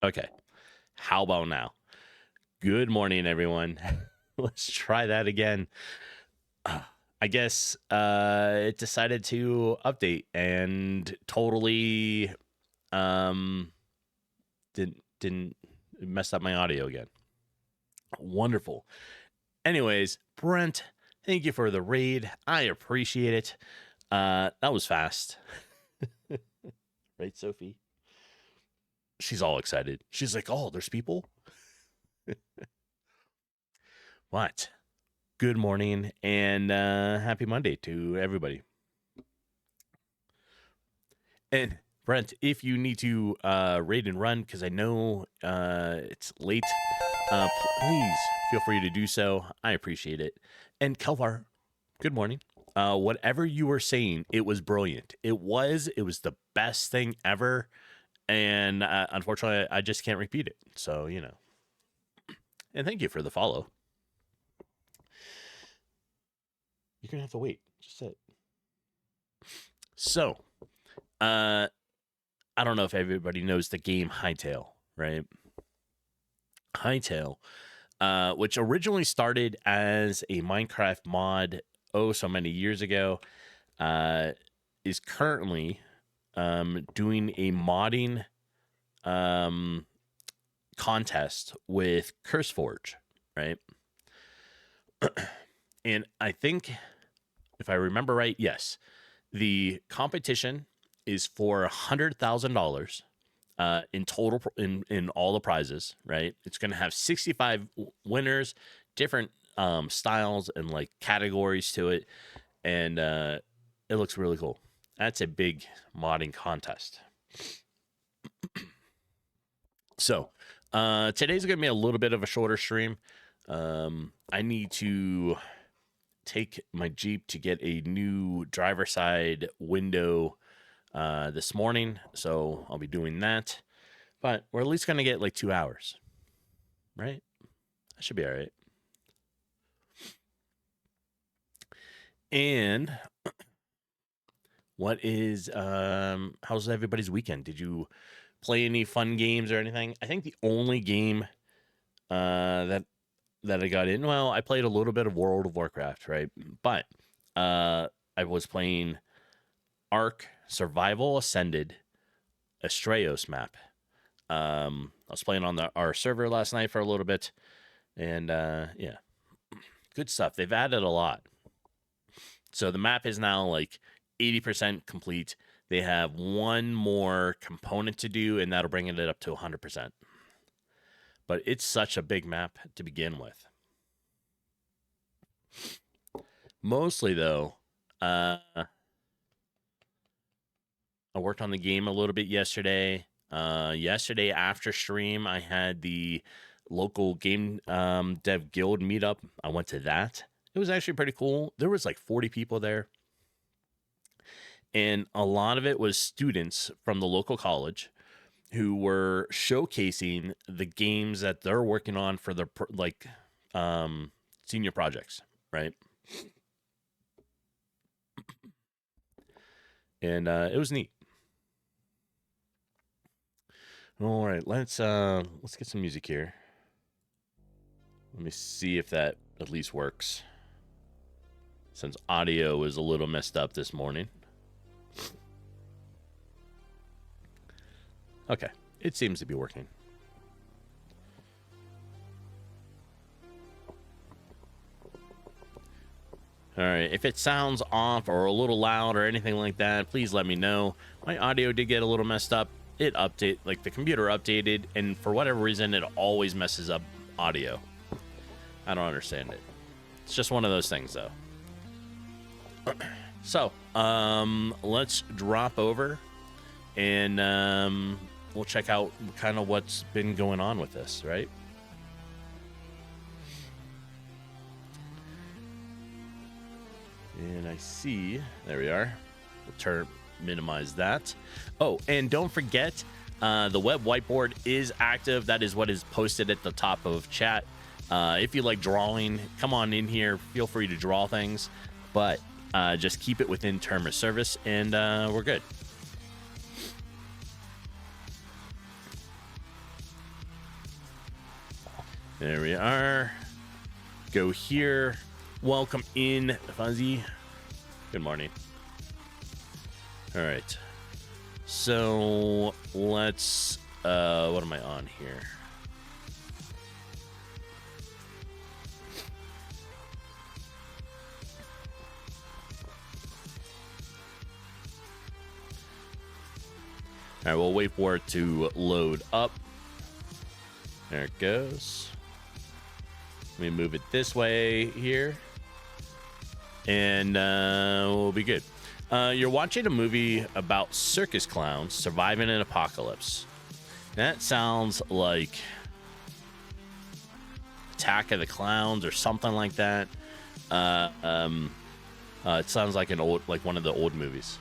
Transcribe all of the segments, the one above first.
Okay. How about now? Good morning, everyone. Let's try that again. I guess it decided to update and totally didn't mess up my audio again. Wonderful. Anyways, Brent, thank you for the raid. I appreciate it. That was fast. Right, Sophie? She's all excited. She's like, "Oh, there's people?" What? Good morning and happy Monday to everybody. And Brent, if you need to raid and run, because I know it's late, please feel free to do so. I appreciate it. And Kelvar, good morning. Whatever you were saying, it was brilliant. It was the best thing ever. And unfortunately, I just can't repeat it. So, you know. And thank you for the follow. You're going to have to wait. Just sit. So, I don't know if everybody knows the game Hightail, right? Hightail, which originally started as a Minecraft mod so many years ago, is currently doing a modding contest with CurseForge, right? And I think, if I remember right, yes, the competition is for $100,000 in total in all the prizes, right? It's going to have 65 winners, different styles and like categories to it, and it looks really cool. That's a big modding contest. So today's going to be a little bit of a shorter stream. I need to take my Jeep to get a new driver side window this morning, so I'll be doing that. But we're at least going to get like 2 hours, right? That should be all right. And what is how's everybody's weekend? Did you play any fun games or anything? I think the only game that I got in, well, I played a little bit of World of Warcraft, right? But I was playing Ark Survival Ascended Astraeos map. I was playing on our server last night for a little bit, and yeah, good stuff. They've added a lot. So the map is now like 80% complete. They have one more component to do, and that'll bring it up to 100%. But it's such a big map to begin with. Mostly, though, I worked on the game a little bit yesterday. Yesterday after stream, I had the local game dev guild meetup. I went to that. It was actually pretty cool. There was like 40 people there. And a lot of it was students from the local college who were showcasing the games that they're working on for their senior projects, right? And it was neat. All right, let's get some music here. Let me see if that at least works, since audio is a little messed up this morning. Okay, it seems to be working. All right, if it sounds off or a little loud or anything like that, please let me know. My audio did get a little messed up. It the computer updated, and for whatever reason, it always messes up audio. I don't understand it. It's just one of those things, though. So, let's drop over, and we'll check out kind of what's been going on with this, right? And I see, there we are. We'll minimize that. Oh, and don't forget, the web whiteboard is active. That is what is posted at the top of chat. If you like drawing, come on in here. Feel free to draw things, but just keep it within term of service, and we're good. There we are. Go here. Welcome in, Fuzzy. Good morning. All right. So let's, what am I on here? All right, we'll wait for it to load up. There it goes. Let me move it this way here. And we'll be good. You're watching a movie about circus clowns surviving an apocalypse. That sounds like Attack of the Clowns or something like that. It sounds like one of the old movies.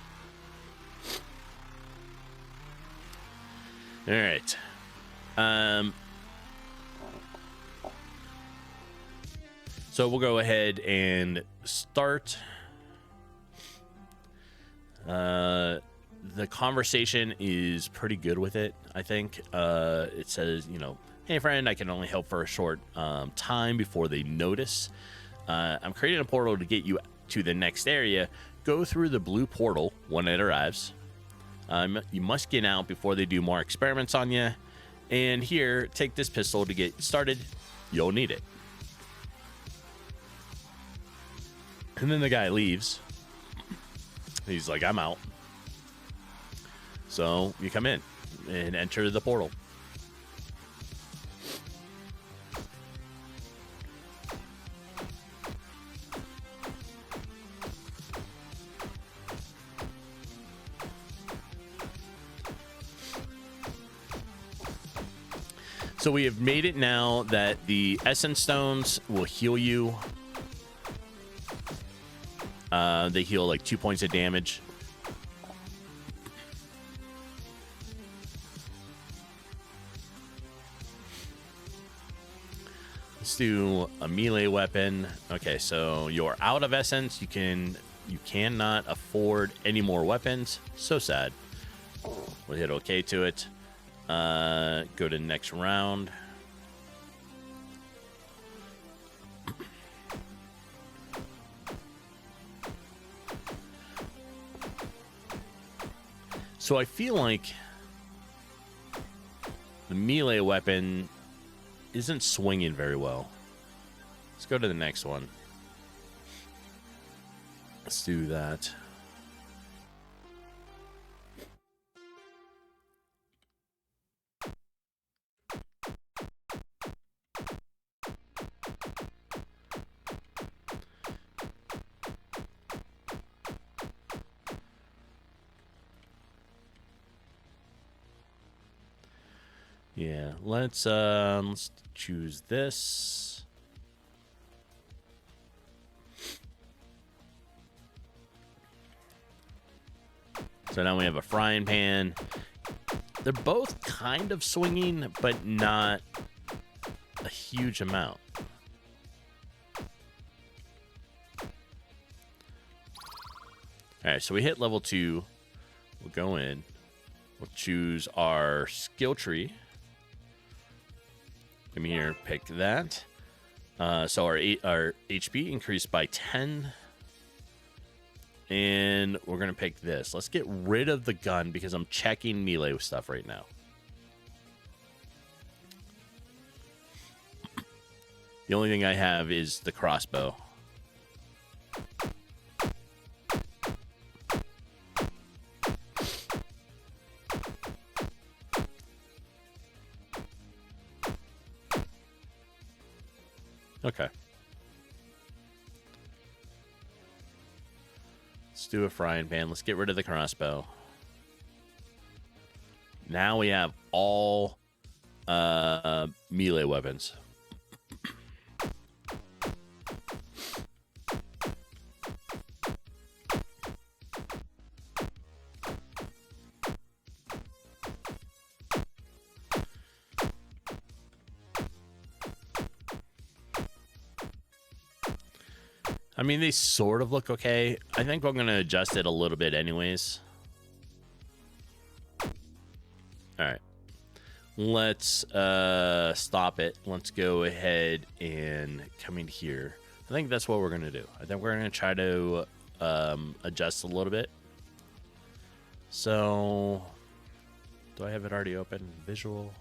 All right. So we'll go ahead and start. The conversation is pretty good with it, I think. It says, hey, friend, I can only help for a short time before they notice. I'm creating a portal to get you to the next area. Go through the blue portal when it arrives. You must get out before they do more experiments on you. And here, take this pistol to get started. You'll need it. And then the guy leaves. He's like, I'm out. So you come in and enter the portal. So we have made it now that the essence stones will heal you. They heal like 2 points of damage. Let's do a melee weapon. Okay, so you're out of essence. You cannot afford any more weapons. So sad. We'll hit OK to it. Go to next round. So I feel like the melee weapon isn't swinging very well. Let's go to the next one. Let's do that. Yeah, let's choose this. So now we have a frying pan. They're both kind of swinging, but not a huge amount. All right, so we hit level 2. We'll go in. We'll choose our skill tree. Come here, pick that. So our HP increased by 10. And we're going to pick this. Let's get rid of the gun because I'm checking melee stuff right now. The only thing I have is the crossbow. Okay. Let's do a frying pan. Let's get rid of the crossbow. Now we have all melee weapons. I mean, they sort of look okay. I think I'm going to adjust it a little bit anyways. All right. let's stop it. Let's go ahead and come in here. I think that's what we're going to do. I think we're going to try to adjust a little bit. So, do I have it already open? Visual.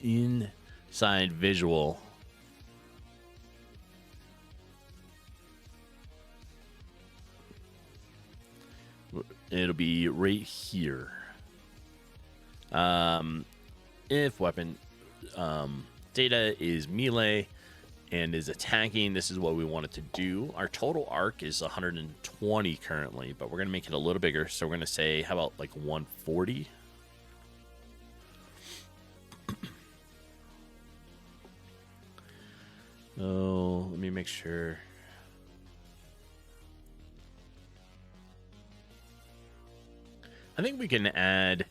Inside visual. It'll be right here. If weapon data is melee and is attacking, this is what we want it to do. Our total arc is 120 currently, but we're going to make it a little bigger. So we're going to say, how about like 140? Oh, let me make sure. I think we can add,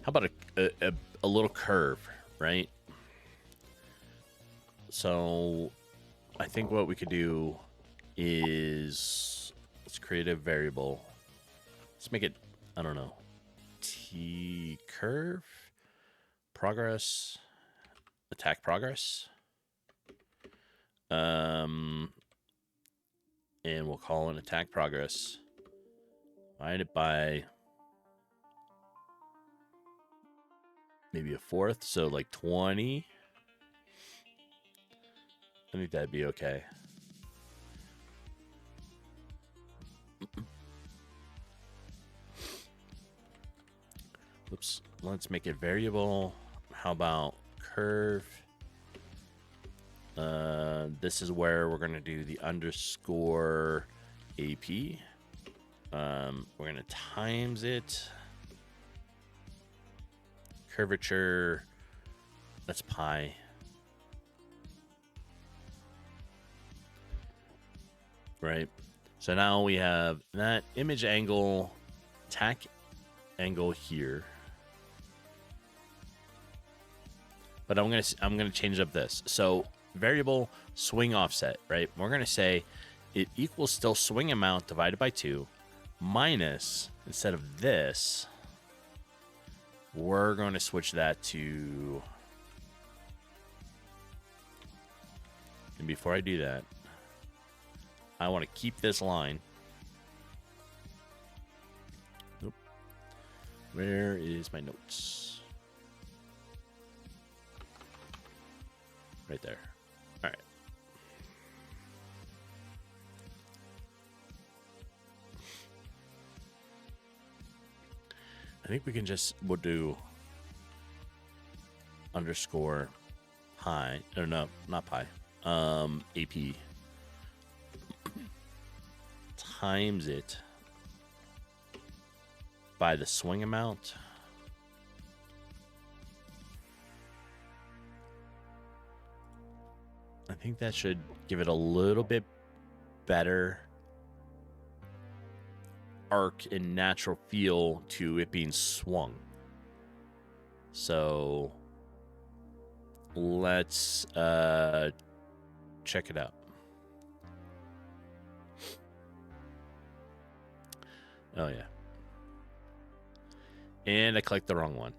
how about a little curve, right? So I think what we could do is, let's create a variable. Let's make it, I don't know, T curve, progress, attack progress. And we'll call an attack progress. Divided by maybe a fourth, so like 20. I think that'd be okay. Oops. Let's make it variable. How about curve? This is where we're going to do the underscore AP. We're going to times it. Curvature. That's pi. Right. So now we have that image angle, attack angle here. But I'm gonna change up this. So variable swing offset, right? We're gonna say it equals still swing amount divided by 2 minus, instead of this, we're going to switch that to, and before I do that, I want to keep this line. Nope. Where is my notes? Right there. All right. I think we can just, we'll do underscore pi, or no, not pi, AP times it by the swing amount. I think that should give it a little bit better arc and natural feel to it being swung. So let's check it out. Oh yeah. And I clicked the wrong one.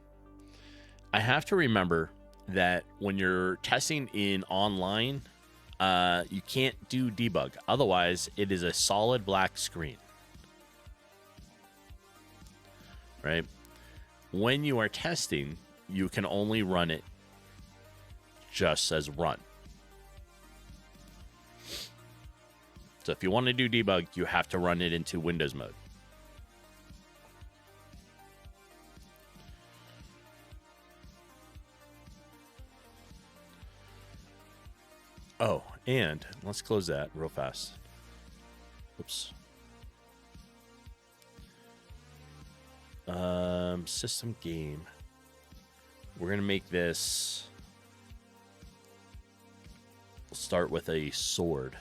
I have to remember that when you're testing in online, you can't do debug. Otherwise, it is a solid black screen. Right? When you are testing, you can only run it just as run. So if you want to do debug, you have to run it into Windows mode. Oh, and let's close that real fast. Oops. System game. We're gonna make this start with a sword.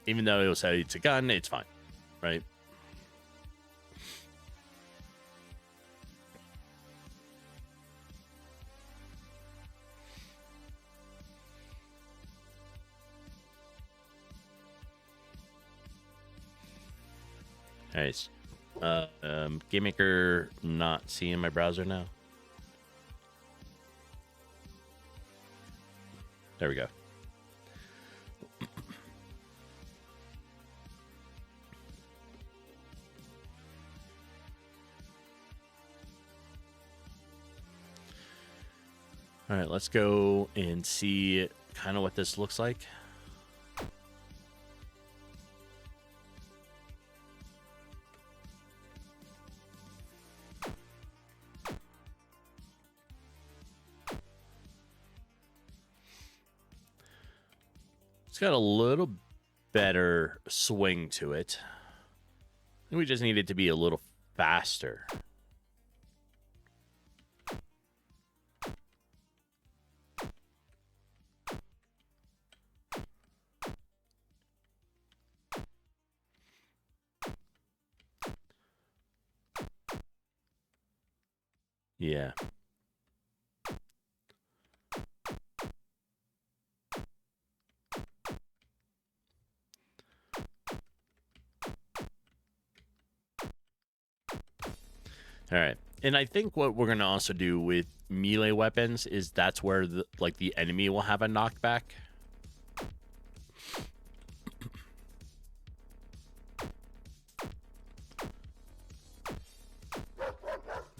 Even though it'll say it's a gun, it's fine, right? Nice. GameMaker not seeing my browser now. There we go. All right, let's go and see kind of what this looks like. It's got a little better swing to it. We just need it to be a little faster. Yeah. All right. And I think what we're going to also do with melee weapons is that's where the enemy will have a knockback. All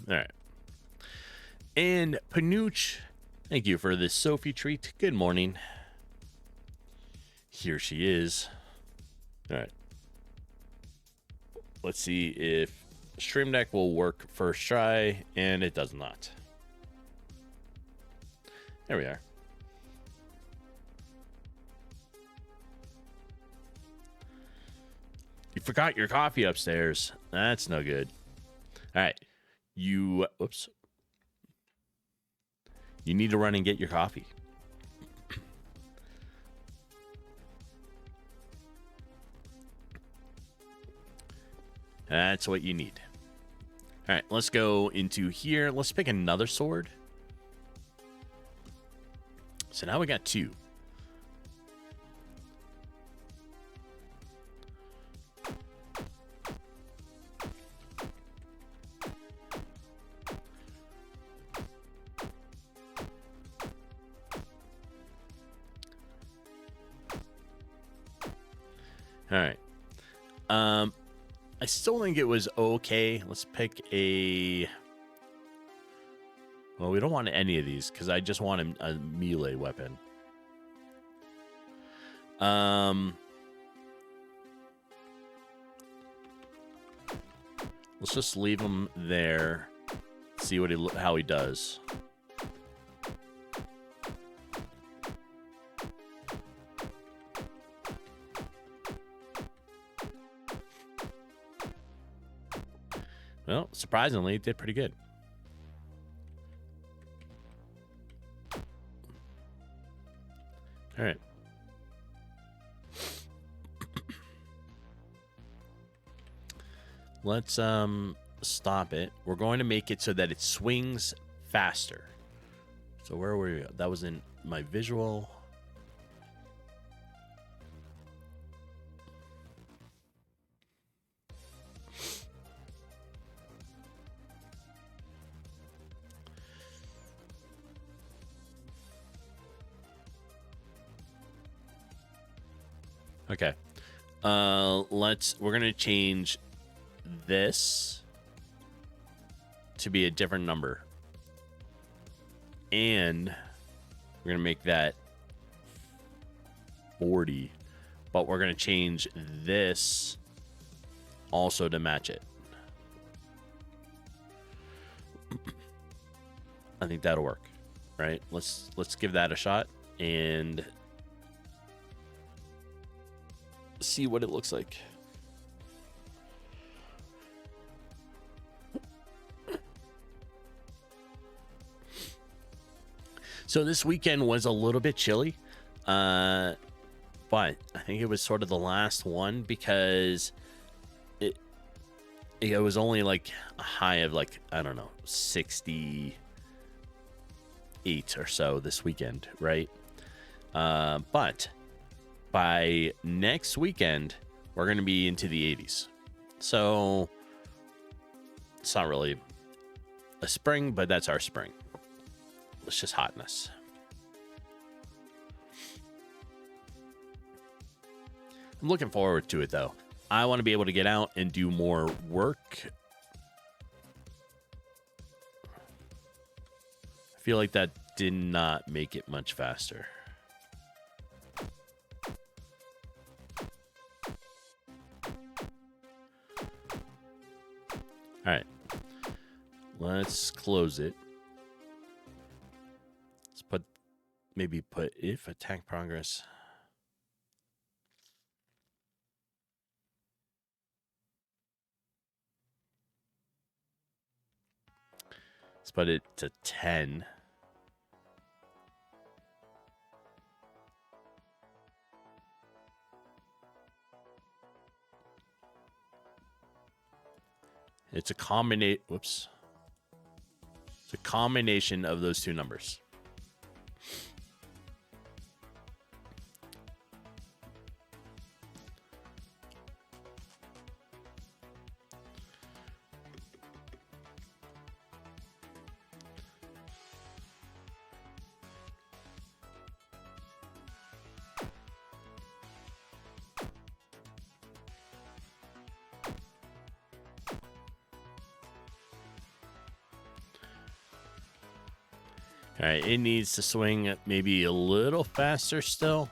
right. And Panooch, thank you for this Sophie treat. Good morning. Here she is. All right. Let's see if Stream Deck will work first try, and it does not. There we are. You forgot your coffee upstairs. That's no good. All right. Whoops. You need to run and get your coffee. That's what you need. All right, let's go into here. Let's pick another sword. So now we got two. All right. I still think it was okay. Let's pick a... Well, we don't want any of these because I just want a melee weapon. Let's just leave him there. See what how he does. Well, surprisingly, it did pretty good. All right. Let's stop it. We're going to make it so that it swings faster. So where were we? That was in my visual. Okay. We're going to change this to be a different number. And we're going to make that 40. But we're going to change this also to match it. I think that'll work. Right? Let's give that a shot and see what it looks like. So this weekend was a little bit chilly, but I think it was sort of the last one because it was only like a high of like, I don't know, 68 or so this weekend, right? But by next weekend, we're going to be into the 80s. So it's not really a spring, but that's our spring. It's just hotness. I'm looking forward to it, though. I want to be able to get out and do more work. I feel like that did not make it much faster. All right. Let's close it. Let's maybe put if attack progress. Let's put it to 10. It's a It's a combination of those two numbers. All right, it needs to swing maybe a little faster still.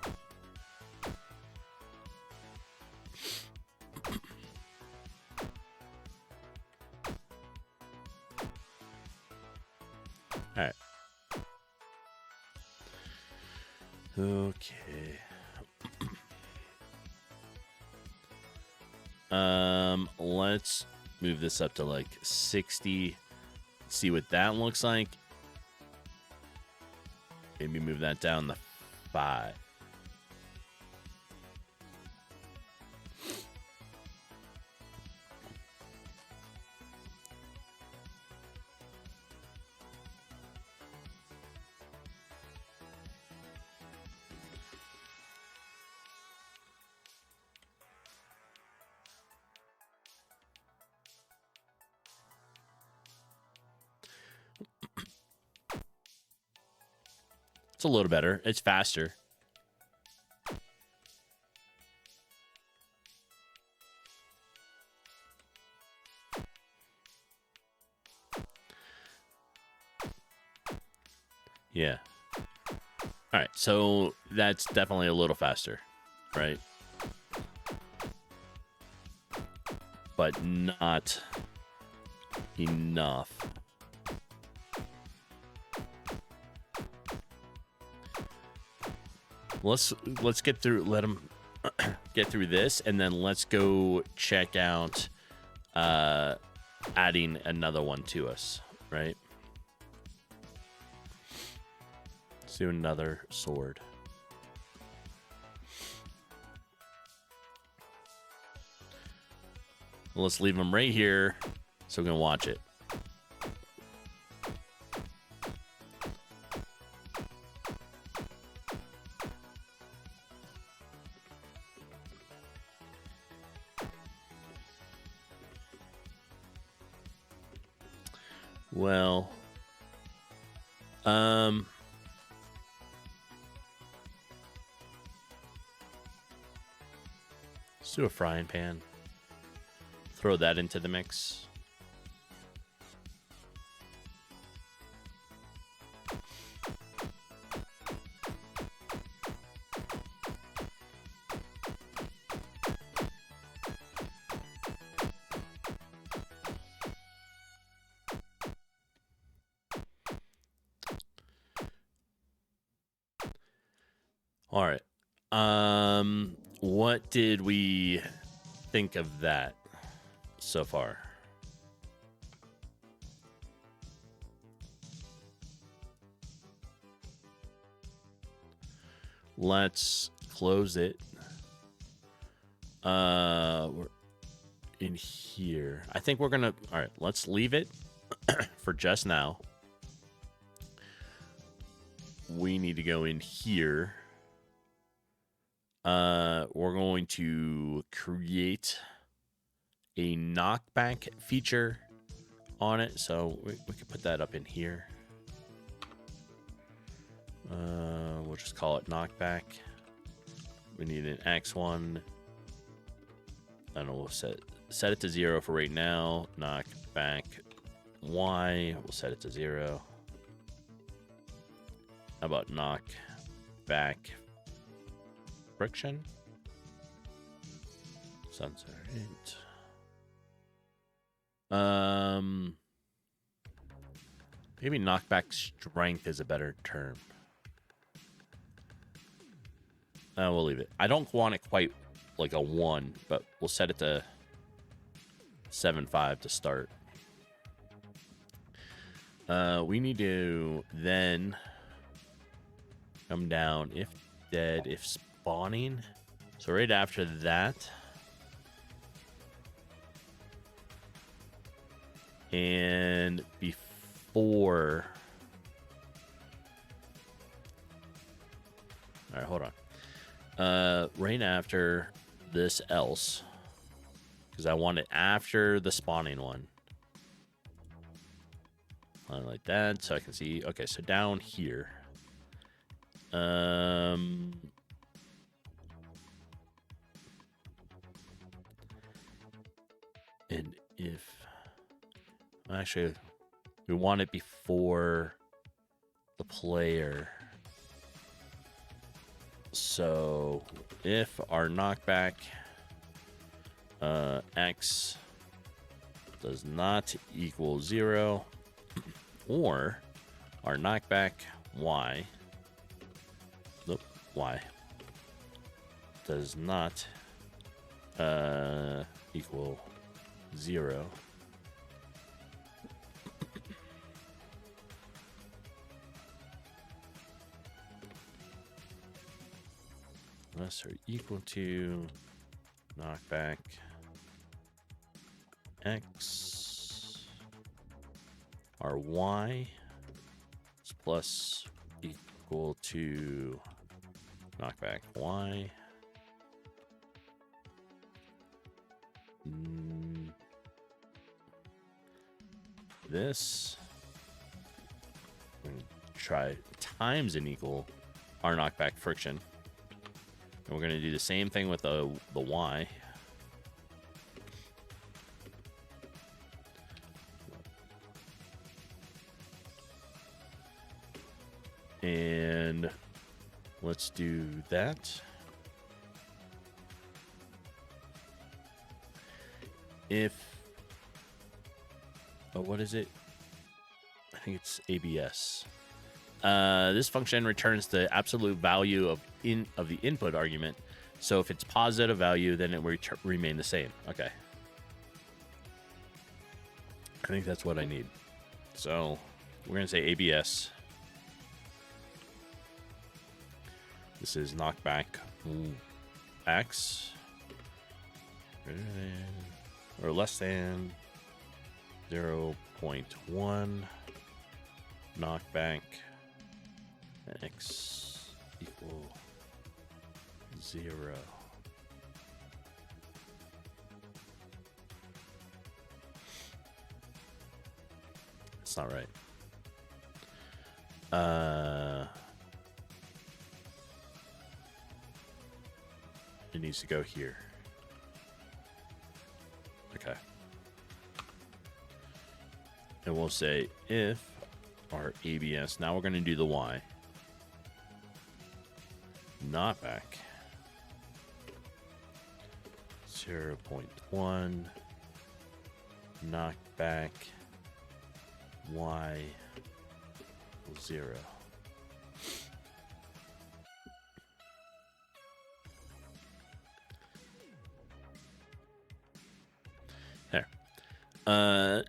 All right. Okay. Let's move this up to like 60. See what that looks like. Maybe move that down to 5. It's a little better. It's faster. Yeah. All right, so that's definitely a little faster, right? But not enough. Let's get through. Let them get through this, and then let's go check out adding another one to us, right? Let's do another sword. Let's leave them right here, so we can watch it. Well, let's do a frying pan. Throw that into the mix. All right. What did we think of that so far? Let's close it. We're in here. I think we're gonna. All right. Let's leave it for just now. We need to go in here. We're going to create a knockback feature on it, so we could put that up in here. We'll just call it knockback. We need an X one. I don't know, we'll set it to 0 for right now. Knockback Y, we'll set it to 0. How about knockback friction? Sounds alright. Maybe knockback strength is a better term. We'll leave it. I don't want it quite like a 1, but we'll set it to 7.5 to start. We need to then come down if dead, if spawning. So right after that, and before. All right, hold on. Right after this else, because I want it after the spawning one. Like that, so I can see. Okay, so down here. And if actually we want it before the player. So if our knockback X does not equal 0, or our knockback Y, Y does not equal 0, less or equal to knockback X, our Y is plus equal to knockback Y. This, try times and equal our knockback friction. And we're going to do the same thing with the Y. And let's do that. If, oh, what is it? I think it's ABS. This function returns the absolute value of the input argument. So if it's positive value, then it will remain the same. Okay. I think that's what I need. So we're going to say ABS. This is knockback X or less than 0.1 knockback X equal 0. It's not right. It needs to go here. Okay. And we'll say if our ABS, now we're going to do the Y. Knockback 0.1 knockback Y 0. There.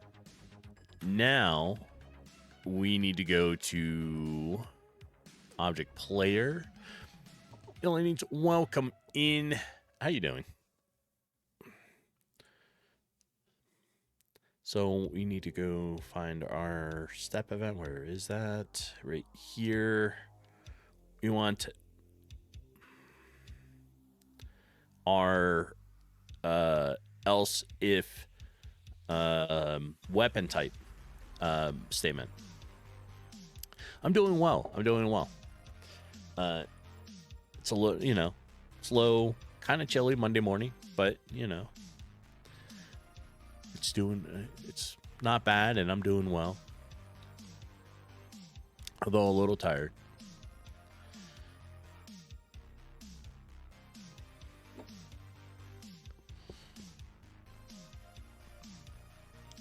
Now we need to go to object player. It only needs welcome in. How you doing? So we need to go find our step event. Where is that? Right here. We want our else if weapon type statement. I'm doing well. It's a little, slow, kind of chilly Monday morning, but it's not bad, and I'm doing well. Although a little tired.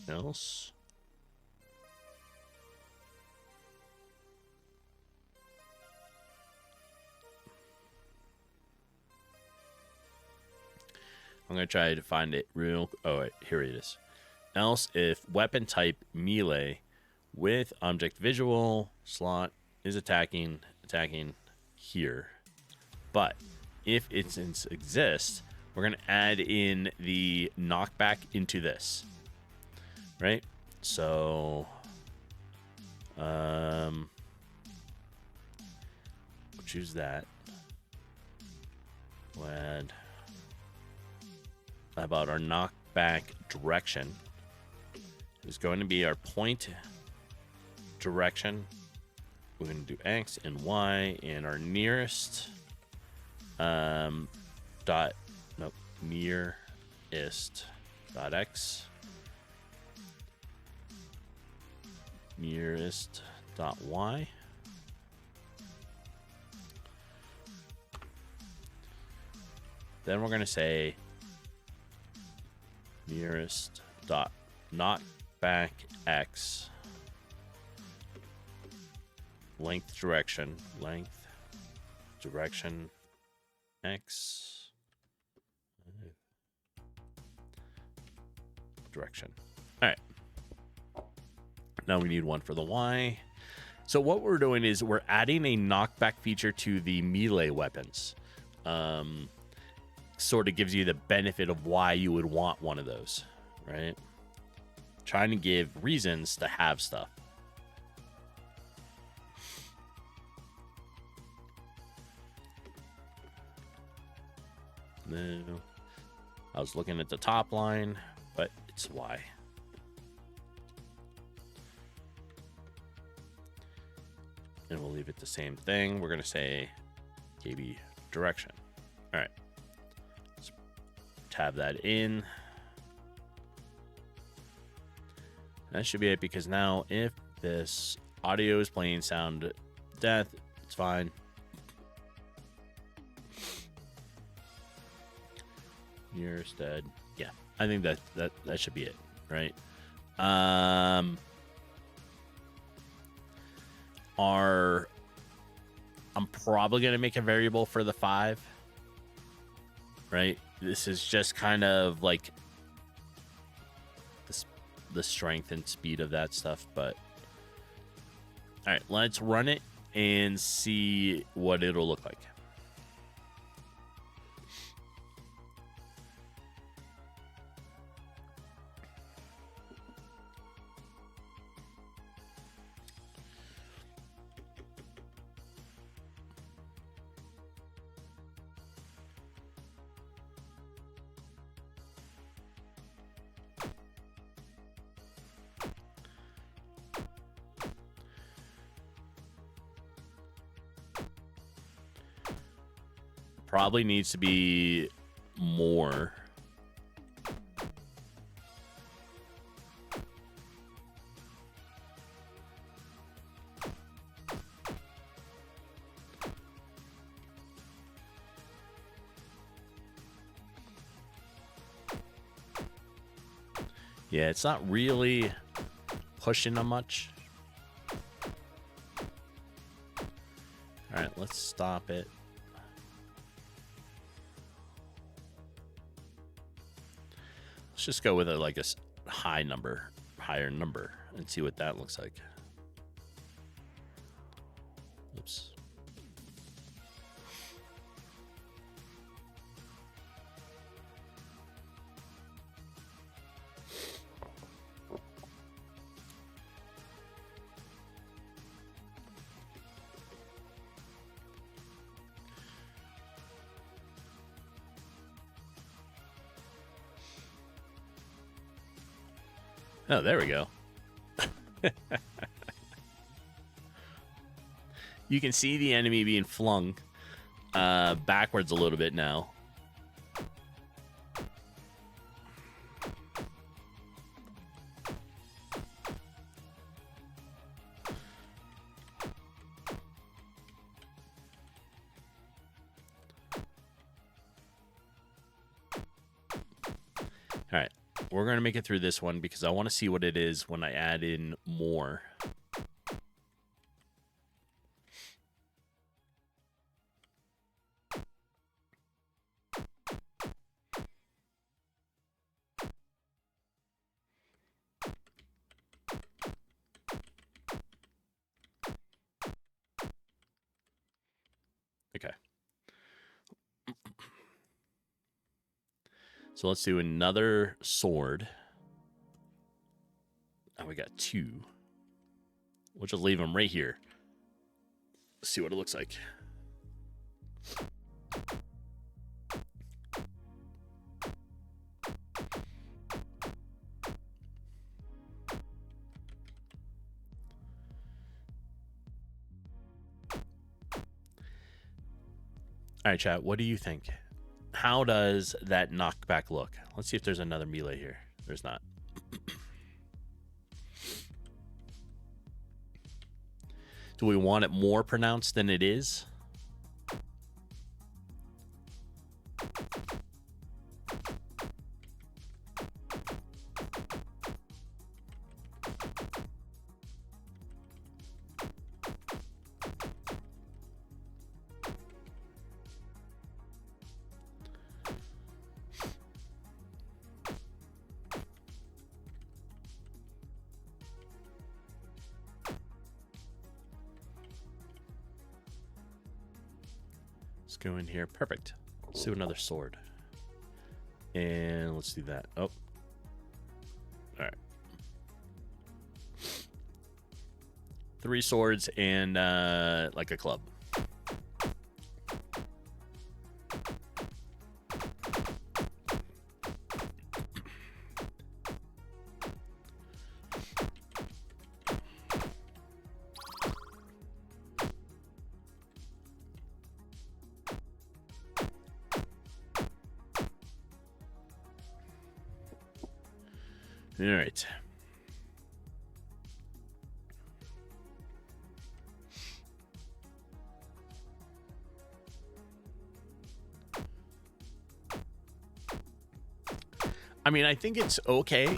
Else? I'm going to try to find it real... Oh, wait, here it is. Else if weapon type melee with object visual slot is attacking here. But if it exists, we're going to add in the knockback into this. Right? So we'll choose that. We'll add about our knockback direction is going to be our point direction. We're going to do X and Y, and our nearest nearest dot X, nearest dot Y. Then we're going to say nearest dot knockback X, length direction X direction. All right, now we need one for the Y. So what we're doing is we're adding a knockback feature to the melee weapons. Sort of gives you the benefit of why you would want one of those, right? Trying to give reasons to have stuff. No, I was looking at the top line, but it's Y. And we'll leave it the same thing. We're going to say KB direction. All right. Let's tab that in. That should be it, because now if this audio is playing sound death, it's fine. You're dead. Yeah, I think that should be it, right? I'm probably gonna make a variable for the 5, right? This is just kind of like the strength and speed of that stuff, but all right, let's run it and see what it'll look like. Probably needs to be more. Yeah, it's not really pushing them much. All right, let's stop it. Let's just go with like a higher number, and see what that looks like. Oops. Oh, there we go. You can see the enemy being flung backwards a little bit now. All right, we're going to make it through this one because I want to see what it is when I add in more. Okay. So let's do another sword. Oh, we got 2. We'll just leave them right here. Let's see what it looks like. All right, chat, what do you think? How does that knockback look? Let's see if there's another melee here. There's not. Do we want it more pronounced than it is? Let's go in here. Perfect. Let's do another sword. And let's do that. Oh. All right. 3 swords and like a club. All right. I mean, I think it's okay.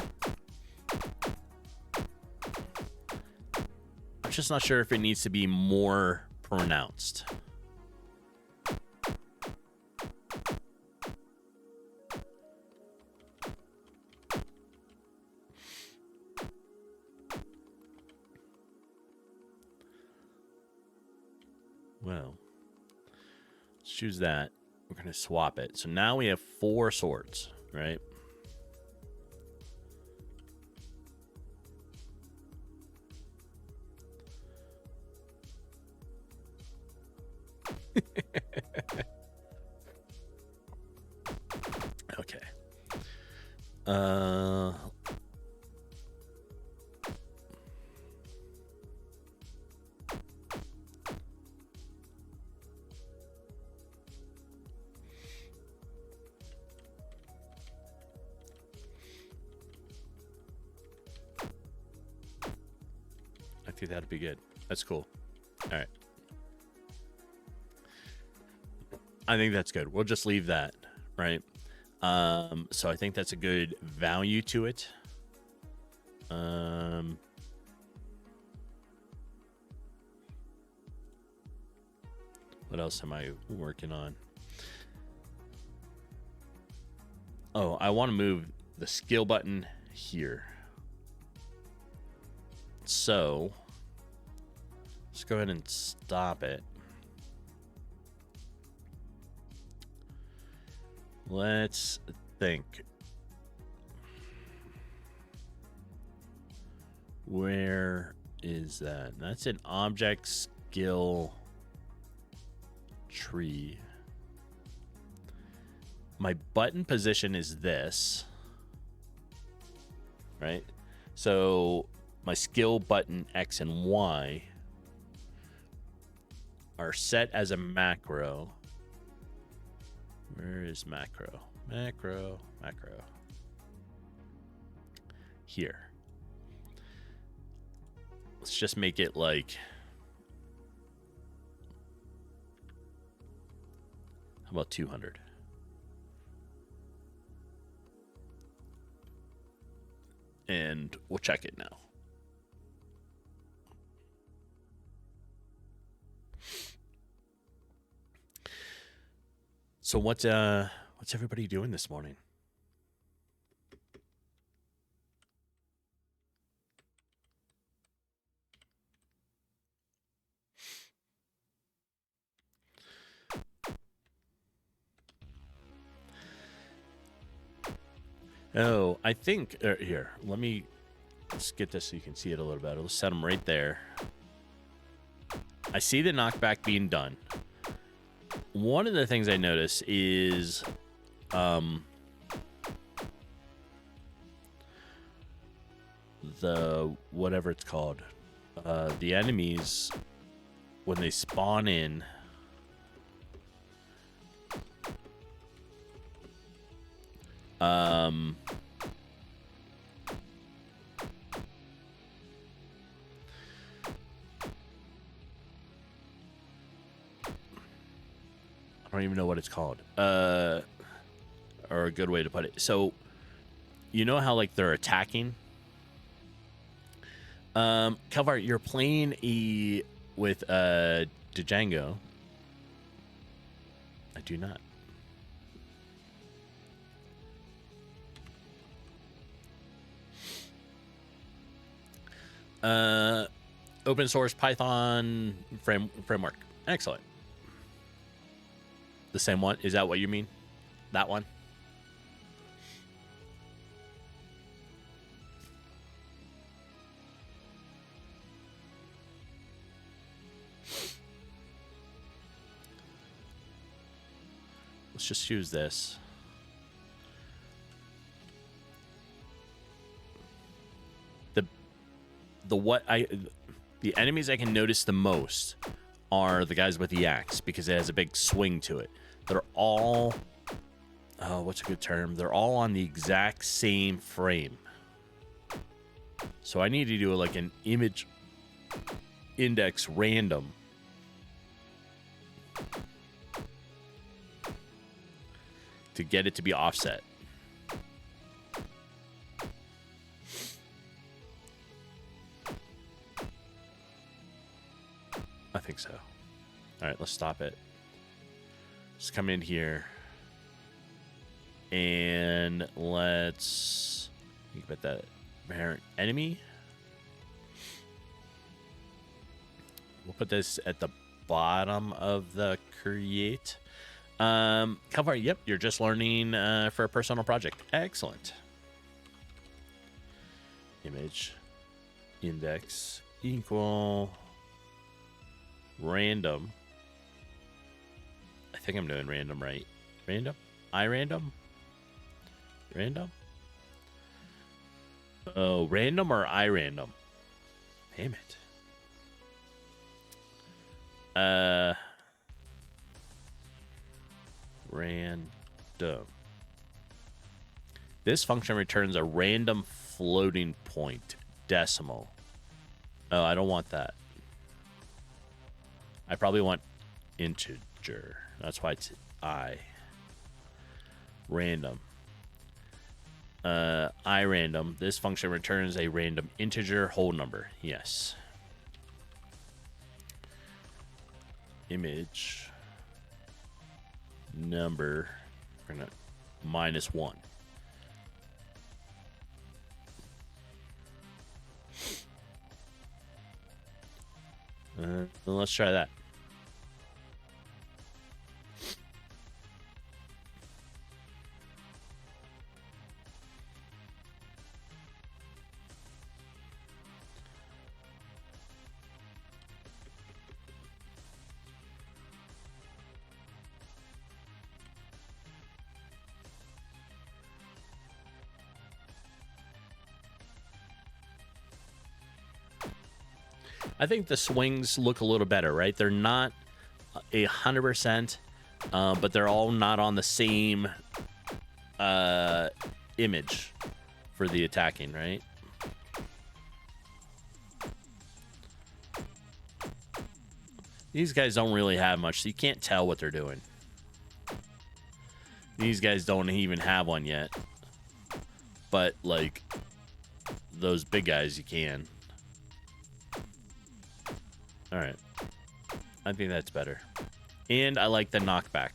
I'm just not sure if it needs to be more pronounced. Well, let's choose that. We're going to swap it. So now we have 4 swords, right? Okay. I think that'd be good. That's cool. All right. I think that's good. We'll just leave that, right? So I think that's a good value to it. What else am I working on? Oh, I want to move the skill button here. So let's go ahead and stop it. Let's think. Where is that? That's an object skill tree. My button position is this, right? So my skill button X and Y are set as a macro. Where is macro? Macro. Here. Let's just make it like, how about 200? And we'll check it now. So what's everybody doing this morning? Oh, I think here. Let me just get this so you can see it a little better. Let's set them right there. I see the knockback being done. One of the things I notice is the whatever it's called, the enemies when they spawn in, I don't even know what it's called, or a good way to put it. So, you know how like they're attacking. Kelvar, you're playing with Django. I do not. Open source Python framework. Excellent. The same one? Is that what you mean? That one? Let's just use this. The enemies I can notice the most are the guys with the axe, because it has a big swing to it. They're all, what's a good term? They're all on the exact same frame. So I need to do like an image index random to get it to be offset. I think so. All right, let's stop it. Just come in here and let's put that parent enemy. We'll put this at the bottom of the create. Cover. Yep, you're just learning for a personal project. Excellent. Image index equal random. I think I'm doing random right. Random? Random? Random? Oh, random or random? Damn it. Random. This function returns a random floating point decimal. Oh, I don't want that. I probably want integer. That's why it's I. Random. Random. This function returns a random integer whole number. Yes. Image number. We're gonna -1. Let's try that. I think the swings look a little better, right? They're not 100%, but they're all not on the same image for the attacking, right? These guys don't really have much, so you can't tell what they're doing. These guys don't even have one yet. But, like, those big guys, you can. Alright. I think that's better. And I like the knockback.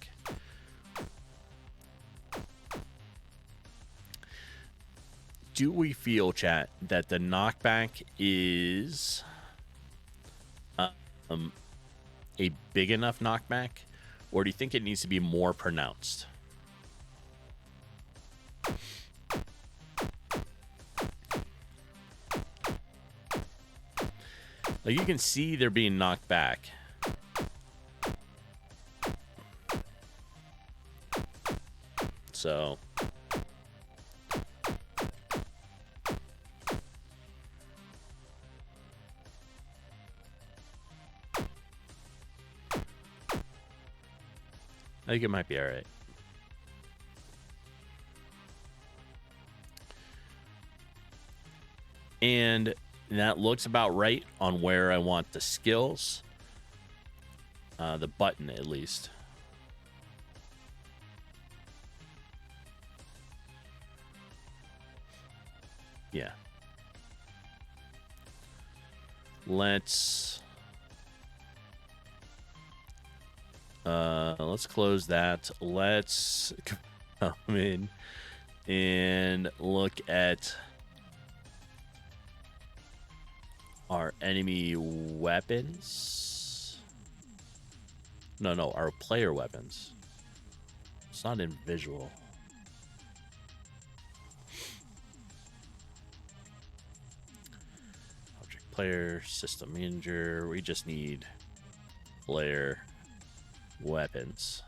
Do we feel, chat, that the knockback is a big enough knockback? Or do you think it needs to be more pronounced? Like, you can see they're being knocked back. So I think it might be all right. And that looks about right on where I want the skills. The button, at least. Yeah. Let's close that. Let's come in and look at our enemy weapons. No, our player weapons. It's not in visual. Object player, system manager. We just need player weapons.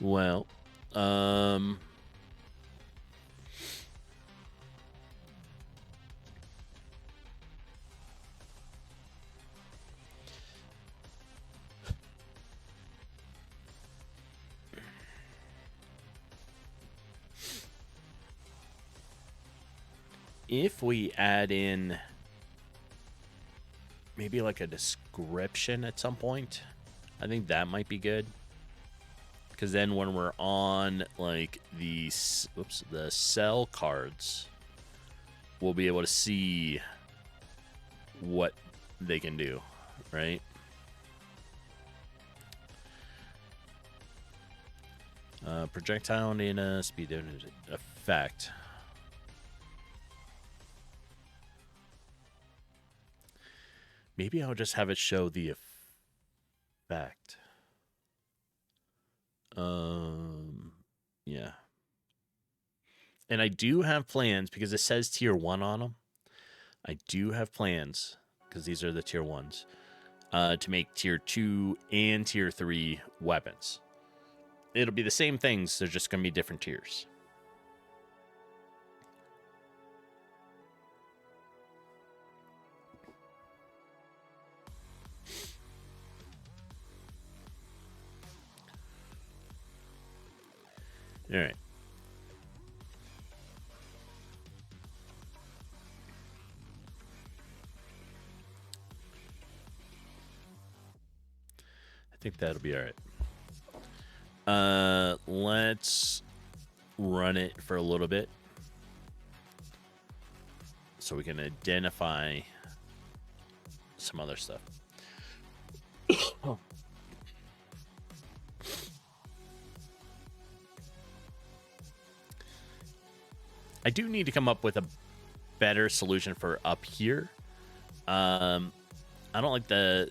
Well, if we add in maybe like a description at some point, I think that might be good. Because then when we're on like the cell cards, we'll be able to see what they can do, right? Projectile in a speed effect. Maybe I'll just have it show the effect. Yeah. And I do have plans because it says tier 1 on them. I do have plans because these are the tier 1s to make tier 2 and tier 3 weapons. It'll be the same things, they're just going to be different tiers. All right. I think that'll be all right. Let's run it for a little bit so we can identify some other stuff. I do need to come up with a better solution for up here. I don't like the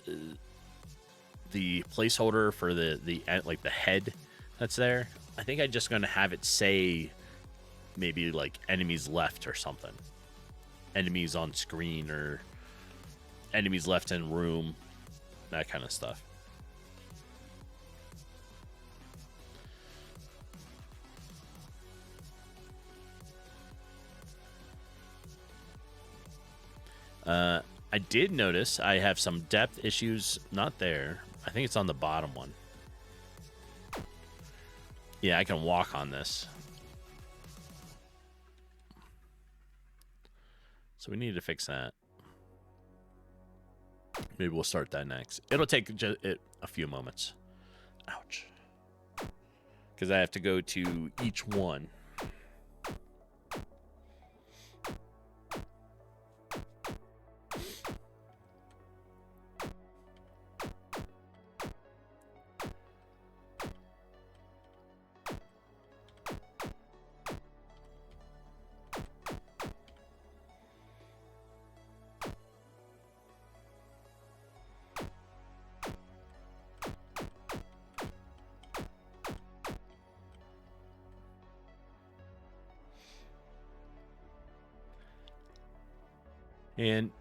placeholder for the head that's there. I think I'm just going to have it say maybe like enemies left or something. Enemies on screen or enemies left in room, that kind of stuff. I did notice I have some depth issues. Not there. I think it's on the bottom one. Yeah, I can walk on this. So we need to fix that. Maybe we'll start that next. It'll take a few moments. Ouch. Because I have to go to each one. And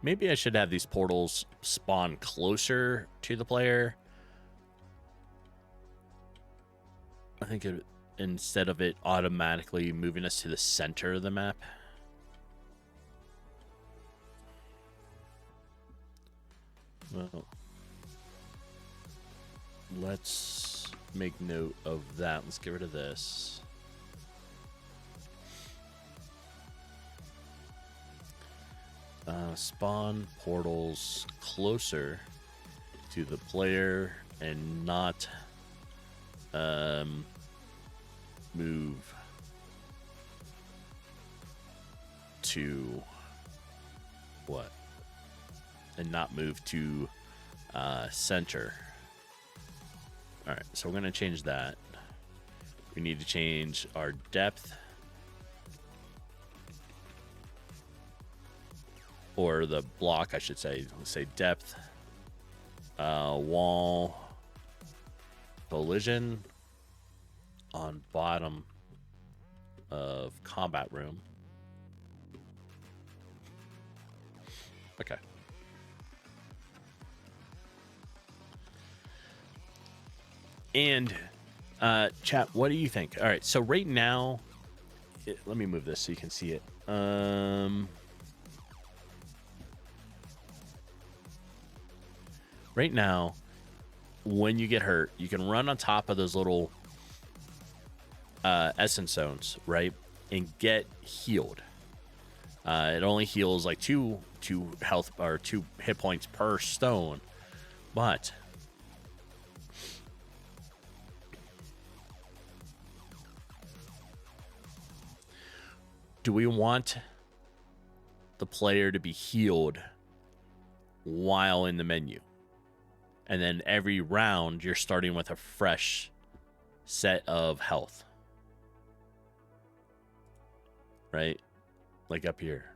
maybe I should have these portals spawn closer to the player. I think instead of it automatically moving us to the center of the map. Well, let's make note of that. Let's get rid of this. Spawn portals closer to the player and not move to what? And not move to center. All right, so we're going to change that. We need to change our depth. Or the block, I should say. Let's say depth. Wall. Collision. On bottom of combat room. Okay. And chat, what do you think? All right, so right now, let me move this so you can see it. Right now, when you get hurt, you can run on top of those little essence zones, right, and get healed. It only heals like two health or 2 hit points per stone, but do we want the player to be healed while in the menu? And then every round, you're starting with a fresh set of health. Right? Like up here.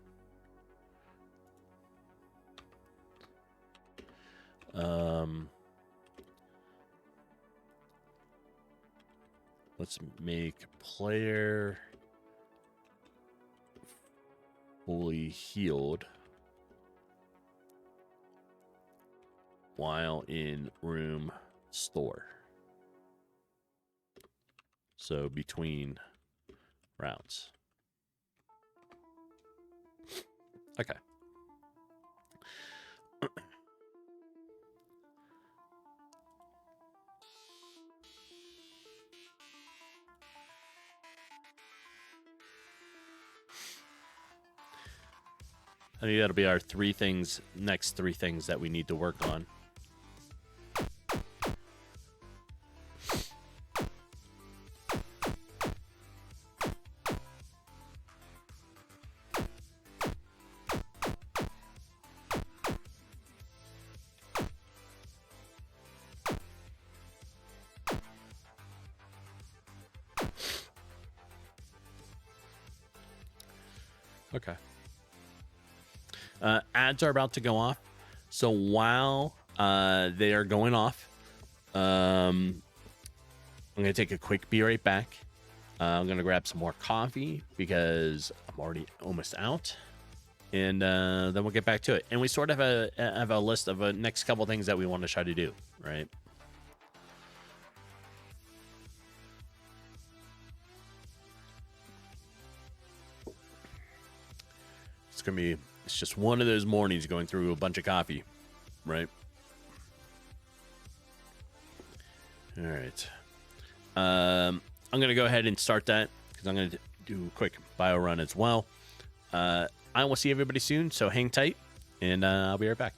Let's make player fully healed while in room store. So between rounds. Okay. I think that'll be our next three things that we need to work on. Okay. Ads are about to go off. So while they are going off, I'm going to take a quick be right back. I'm going to grab some more coffee because I'm already almost out. and then we'll get back to it. And we sort of have a list of a next couple things that we want to try to do, right? It's just one of those mornings going through a bunch of coffee, right? All right. I'm going to go ahead and start that because I'm going to do a quick bio run as well. I will see everybody soon, so hang tight, and I'll be right back.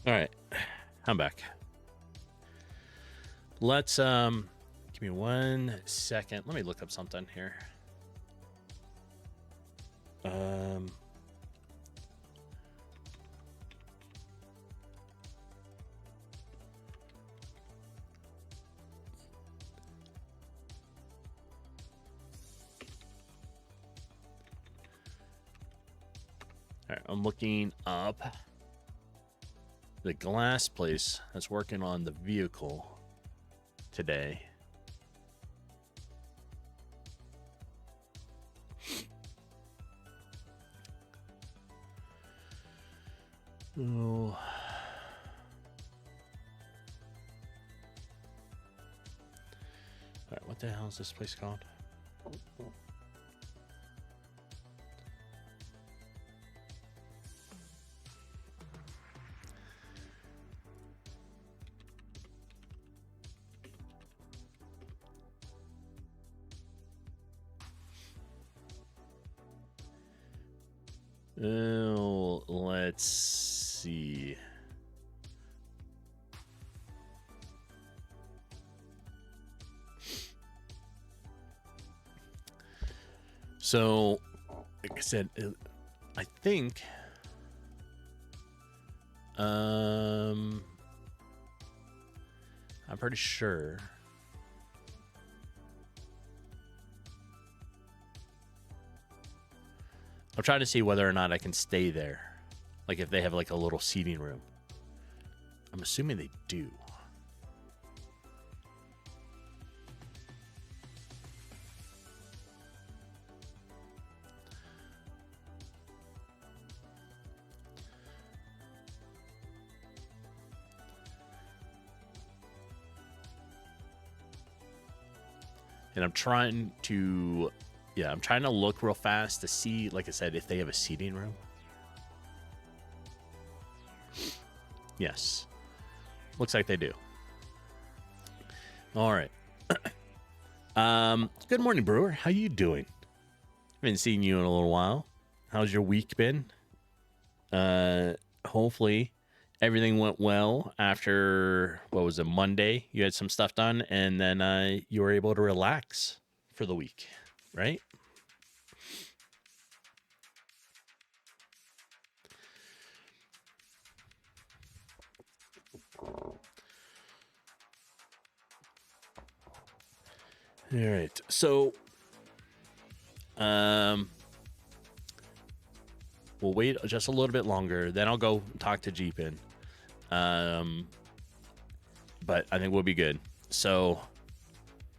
All right, I'm back. Let's give me 1 second. Let me look up something here. I'm looking up the glass place that's working on the vehicle today. Oh. All right, what the hell is this place called? Oh, let's see. So, like I said, I think I'm pretty sure. I'm trying to see whether or not I can stay there. Like if they have like a little seating room. I'm assuming they do. And I'm trying to look real fast to see, like I said, if they have a seating room. Yes. Looks like they do. All right. Good morning, Brewer. How you doing? Haven't seen you in a little while. How's your week been? Hopefully everything went well after, what was it, Monday? You had some stuff done, and then you were able to relax for the week, right? All right. So, we'll wait just a little bit longer. Then I'll go talk to Jeepin. But I think we'll be good. So,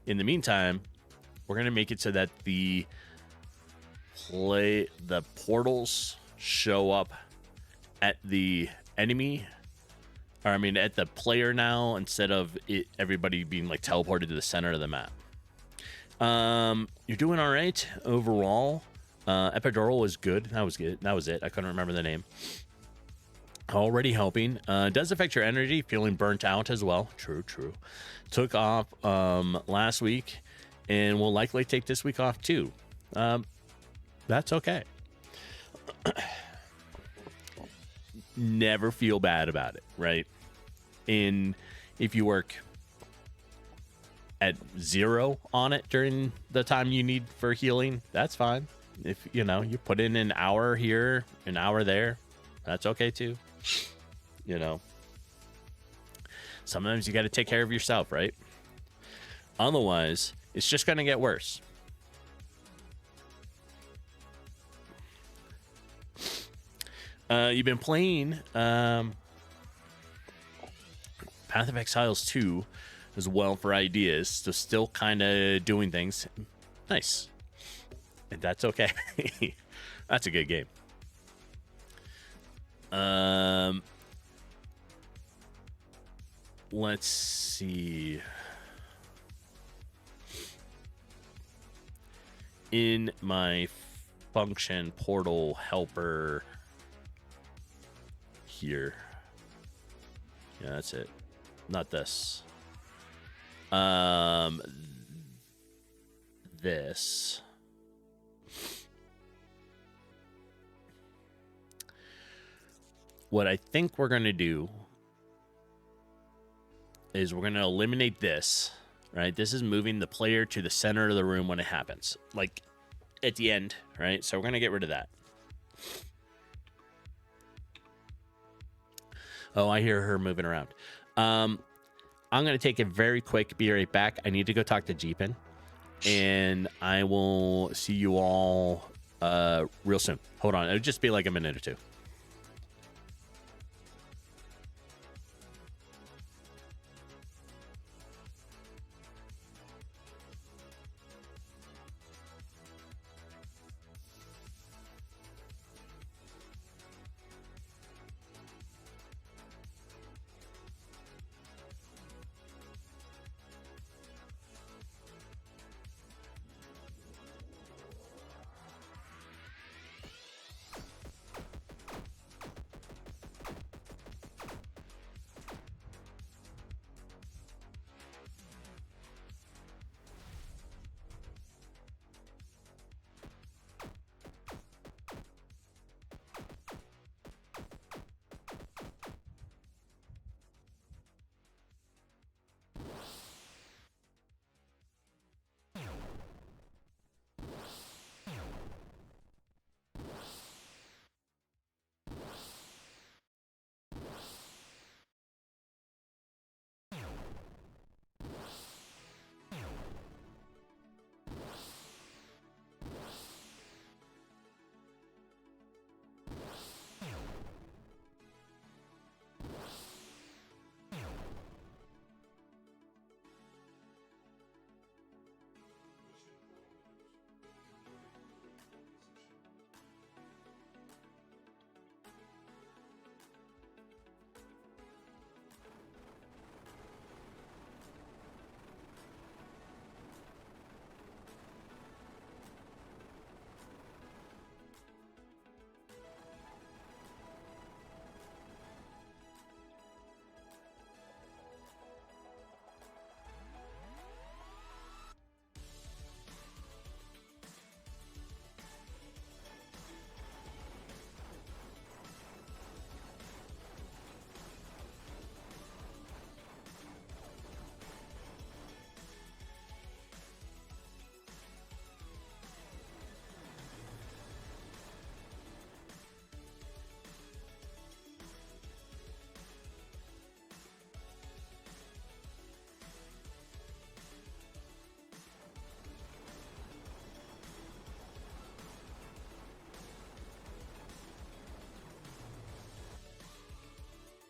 in the meantime, we're gonna make it so that the portals show up at the enemy, or I mean at the player now, instead of everybody being like teleported to the center of the map. You're doing all right overall. Epidural was good. That was good. That was it. I couldn't remember the name. Already helping. Does affect your energy. Feeling burnt out as well. True. Took off last week, and will likely take this week off too. That's okay. Never feel bad about it, right? And if you work at 0 on it during the time you need for healing, that's fine. If you put in an hour here, an hour there, that's okay too. Sometimes you got to take care of yourself, right? Otherwise, it's just going to get worse. You've been playing Path of Exiles 2 as well for ideas, so still kind of doing things. Nice. And that's okay. That's a good game. Let's see. In my function portal helper here. Yeah, that's it. Not this. This. What I think we're going to do is we're going to eliminate this, right? This is moving the player to the center of the room when it happens, like at the end, right? So we're going to get rid of that. Oh, I hear her moving around. I'm going to take a very quick, be right back. I need to go talk to Jeepin, and I will see you all real soon. Hold on. It'll just be like a minute or two.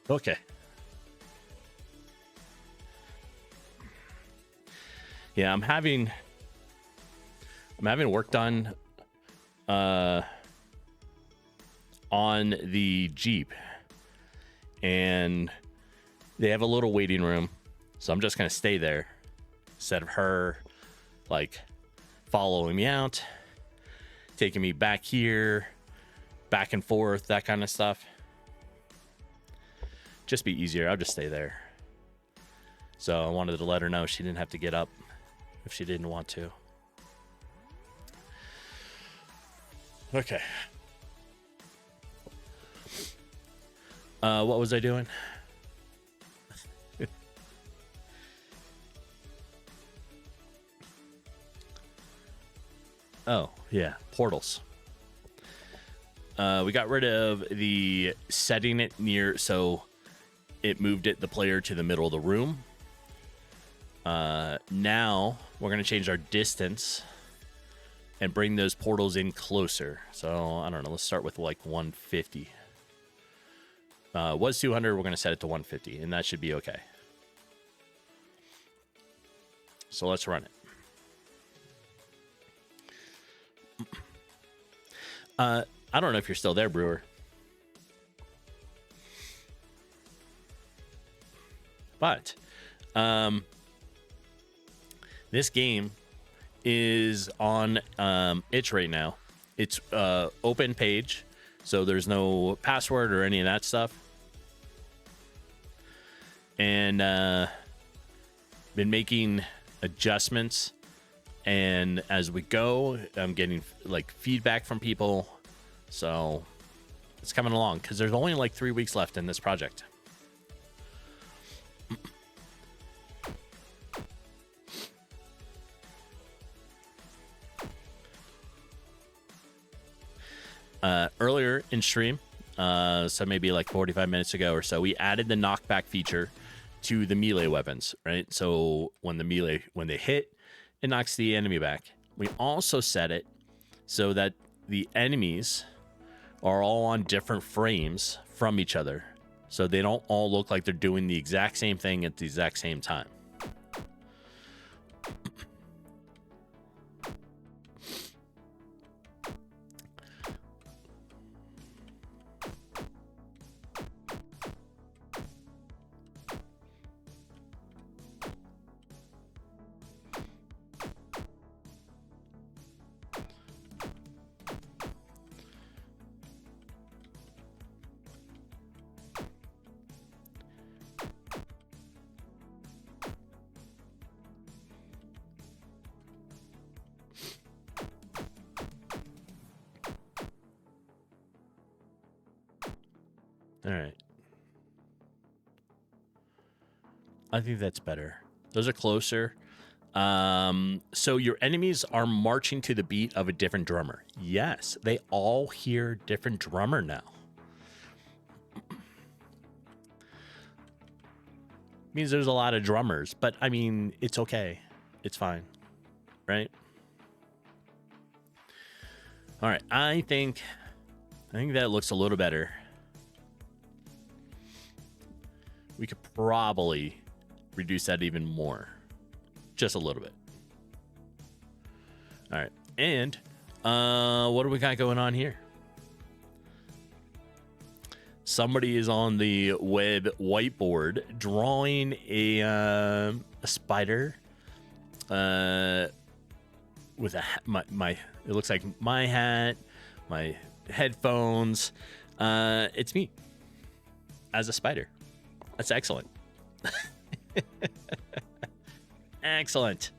Okay. Yeah, I'm having work done on the Jeep, and they have a little waiting room, so I'm just gonna stay there instead of her like following me out, taking me back here, back and forth, that kind of stuff. Just be easier. I'll just stay there. So I wanted to let her know she didn't have to get up if she didn't want to. Okay. What was I doing? Oh, yeah, portals. We got rid of the setting it near, so it moved the player to the middle of the room. Now we're going to change our distance and bring those portals in closer. So, I don't know, let's start with like 150. Was 200, we're going to set it to 150, and that should be okay. So let's run it. I don't know if you're still there, Brewer. But this game is on itch right now. It's open page, so there's no password or any of that stuff. And been making adjustments, and as we go, I'm getting like feedback from people, so it's coming along because there's only like 3 weeks left in this project. Earlier in stream, so maybe like 45 minutes ago or so, we added the knockback feature to the melee weapons, right? So when they hit, it knocks the enemy back. We also set it so that the enemies are all on different frames from each other, so they don't all look like they're doing the exact same thing at the exact same time. All right. I think that's better. Those are closer. So your enemies are marching to the beat of a different drummer. Yes, they all hear different drummer now. Means there's a lot of drummers, but I mean, it's okay. It's fine, right? All right, I think that looks a little better. We could probably reduce that even more. Just a little bit. All right. And what do we got going on here? Somebody is on the web whiteboard drawing a spider with my it looks like my hat, my headphones. It's me as a spider. That's excellent. Excellent.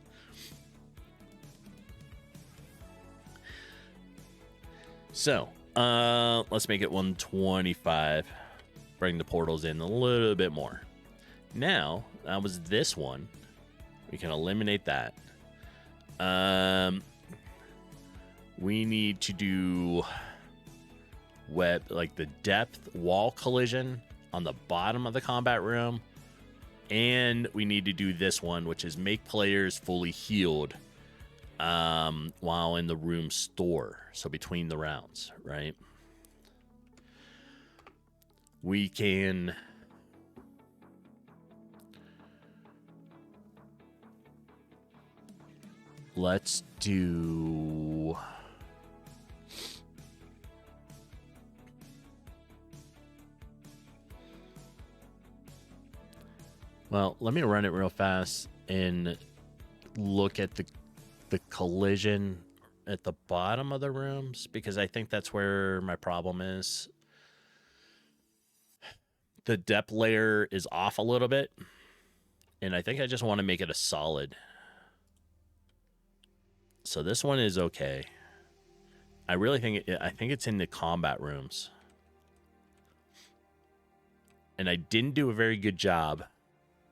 So, let's make it 125. Bring the portals in a little bit more. Now, that was this one. We can eliminate that. We need to do web, like the depth wall collision on the bottom of the combat room. And we need to do this one, which is make players fully healed while in the room store. So between the rounds, right? We can Let's do... Well, let me run it real fast and look at the collision at the bottom of the rooms, because I think that's where my problem is. The depth layer is off a little bit, and I think I just want to make it a solid. So this one is okay. I really think I think it's in the combat rooms. And I didn't do a very good job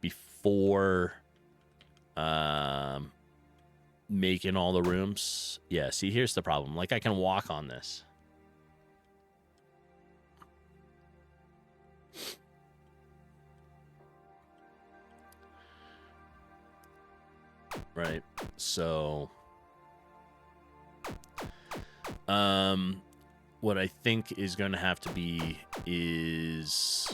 before making all the rooms. Yeah, see, here's the problem. Like, I can walk on this. Right. So what I think is going to have to be is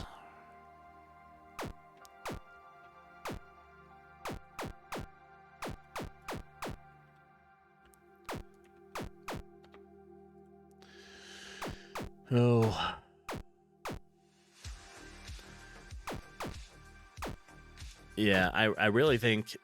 yeah, I really think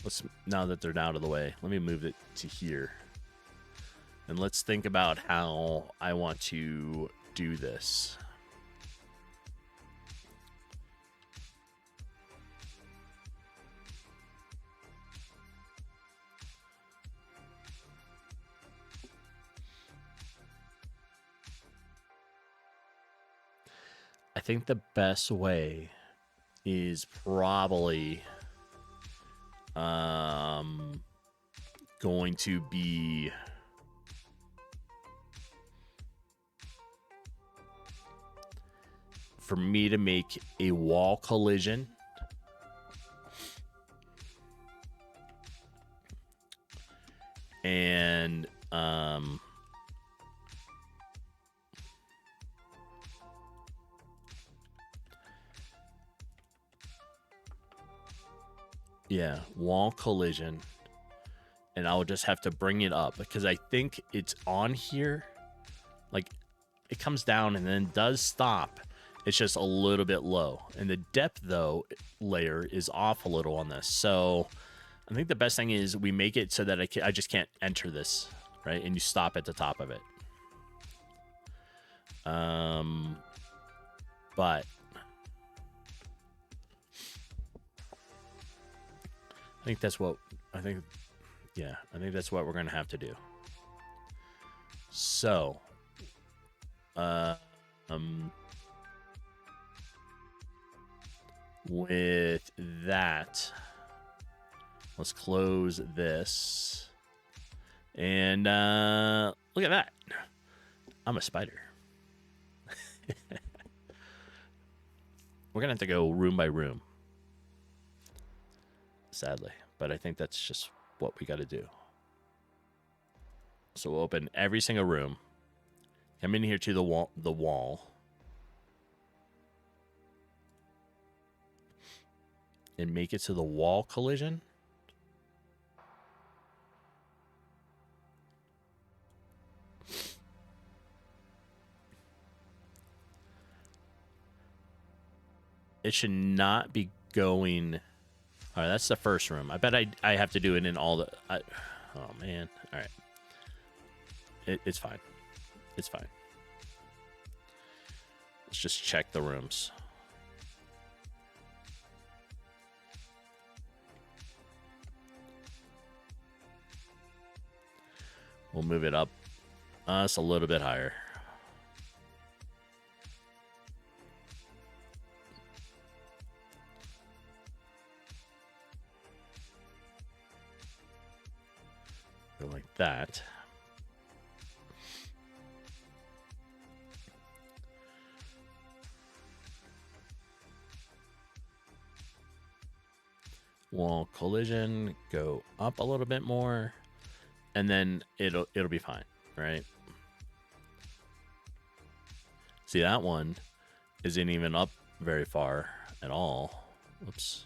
let's, now that they're out of the way, let me move it to here. And let's think about how I want to do this. I think the best way is probably going to be for me to make a wall collision and yeah, wall collision, and I'll just have to bring it up because I think it's on here. Like, it comes down and then does stop. It's just a little bit low, and the depth though layer is off a little on this. So I think the best thing is we make it so that I just can't enter this, right? And you stop at the top of it. But I think that's what I think. Yeah, I think that's what we're gonna have to do. So, with that, let's close this. And look at that. I'm a spider. We're going to have to go room by room, sadly. But I think that's just what we got to do. So we'll open every single room. Come in here to the wall. And make it to the wall collision. It should not be going. All right, that's the first room. I bet I have to do it in all the. Oh man! All right, it's fine. It's fine. Let's just check the rooms. We'll move it up us a little bit higher. Go like that. Wall collision, go up a little bit more. and then it'll be fine, right? See, that one isn't even up very far at all. Whoops.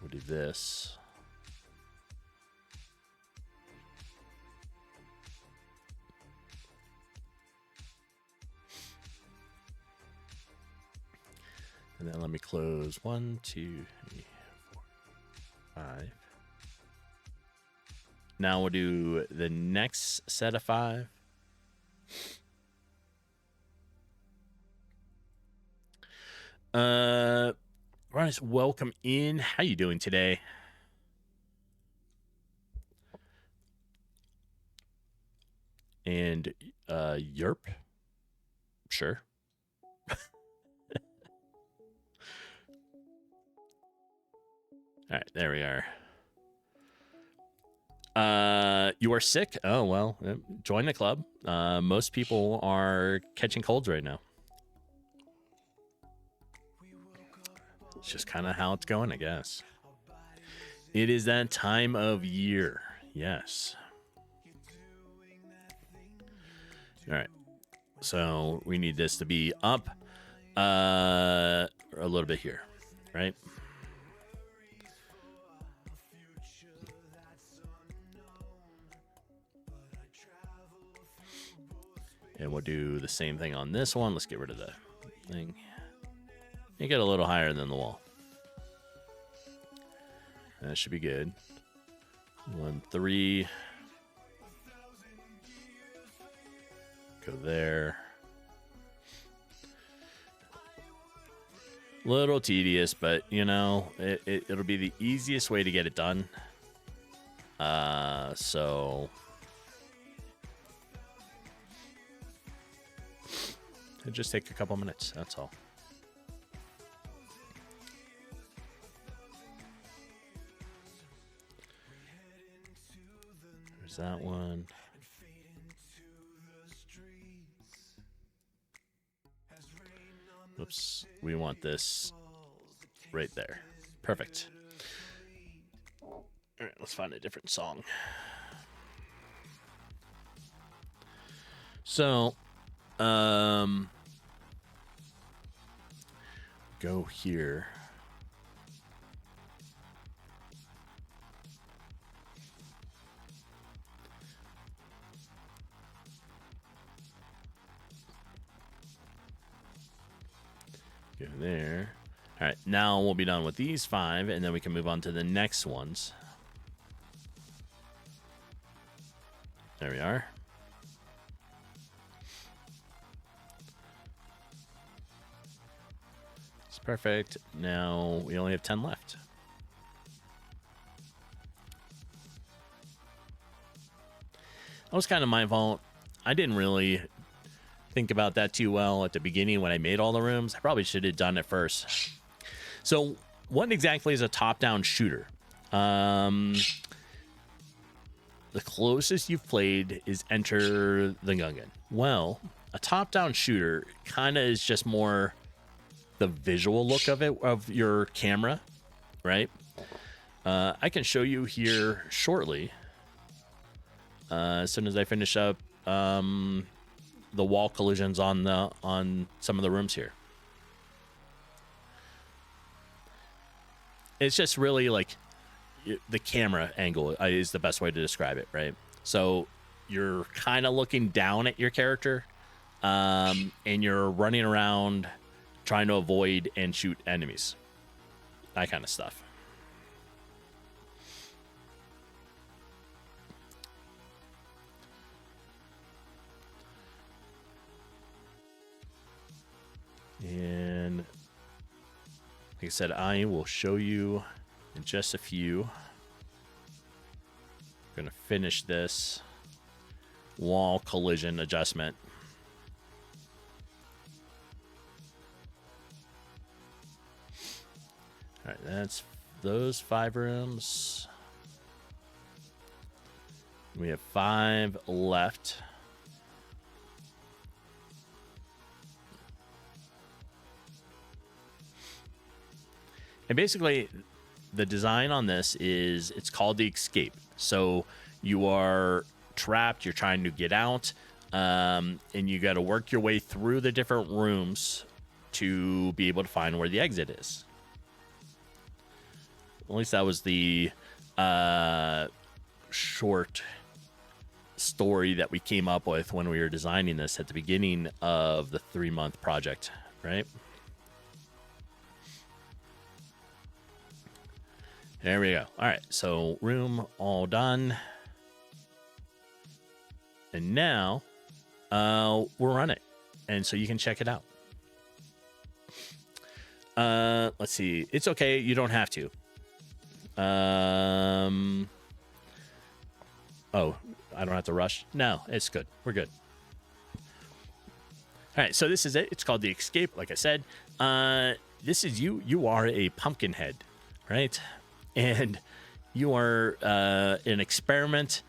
We'll do this. And then let me close 1, 2, 3, 4, 5. Now we'll do the next set of 5. Ronus, welcome in. How you doing today? And Yerp. Sure. All right, there we are. You are sick? Oh, well, join the club. Most people are catching colds right now. It's just kind of how it's going, I guess. It is that time of year. Yes. All right. So we need this to be up a little bit here, right? And we'll do the same thing on this one. Let's get rid of the thing. Make it a little higher than the wall. That should be good. 1, 3. Go there. Little tedious, but you know, it'll be the easiest way to get it done. So it'll just take a couple minutes, that's all. There's that one. Oops, we want this right there. Perfect. All right, let's find a different song. So, go here. Go there. All right, now we'll be done with these 5, and then we can move on to the next ones. There we are. It's perfect. Now we only have 10 left. That was kind of my fault. I didn't really think about that too well at the beginning when I made all the rooms. I probably should have done it first. So what exactly is a top-down shooter? The closest you've played is Enter the Gungeon. Well, a top-down shooter kind of is just more the visual look of it, of your camera, right? I can show you here shortly, as soon as I finish up the wall collisions on some of the rooms here. It's just really like the camera angle is the best way to describe it, right? So you're kind of looking down at your character, and you're running around trying to avoid and shoot enemies, that kind of stuff. And like I said, I will show you in just a few. I'm going to finish this wall collision adjustment. All right, that's those 5 rooms. We have 5 left. And basically, the design on this is it's called the escape. So you are trapped, you're trying to get out, and you got to work your way through the different rooms to be able to find where the exit is. At least that was the short story that we came up with when we were designing this at the beginning of the 3-month project, right? There we go. All right, so room all done. And now we'll run it. And so you can check it out. Let's see. It's okay. You don't have to. Oh, I don't have to rush. No, it's good. We're good. All right, so this is it. It's called the escape, like I said. This is you. You are a pumpkin head, right? And you are an experiment,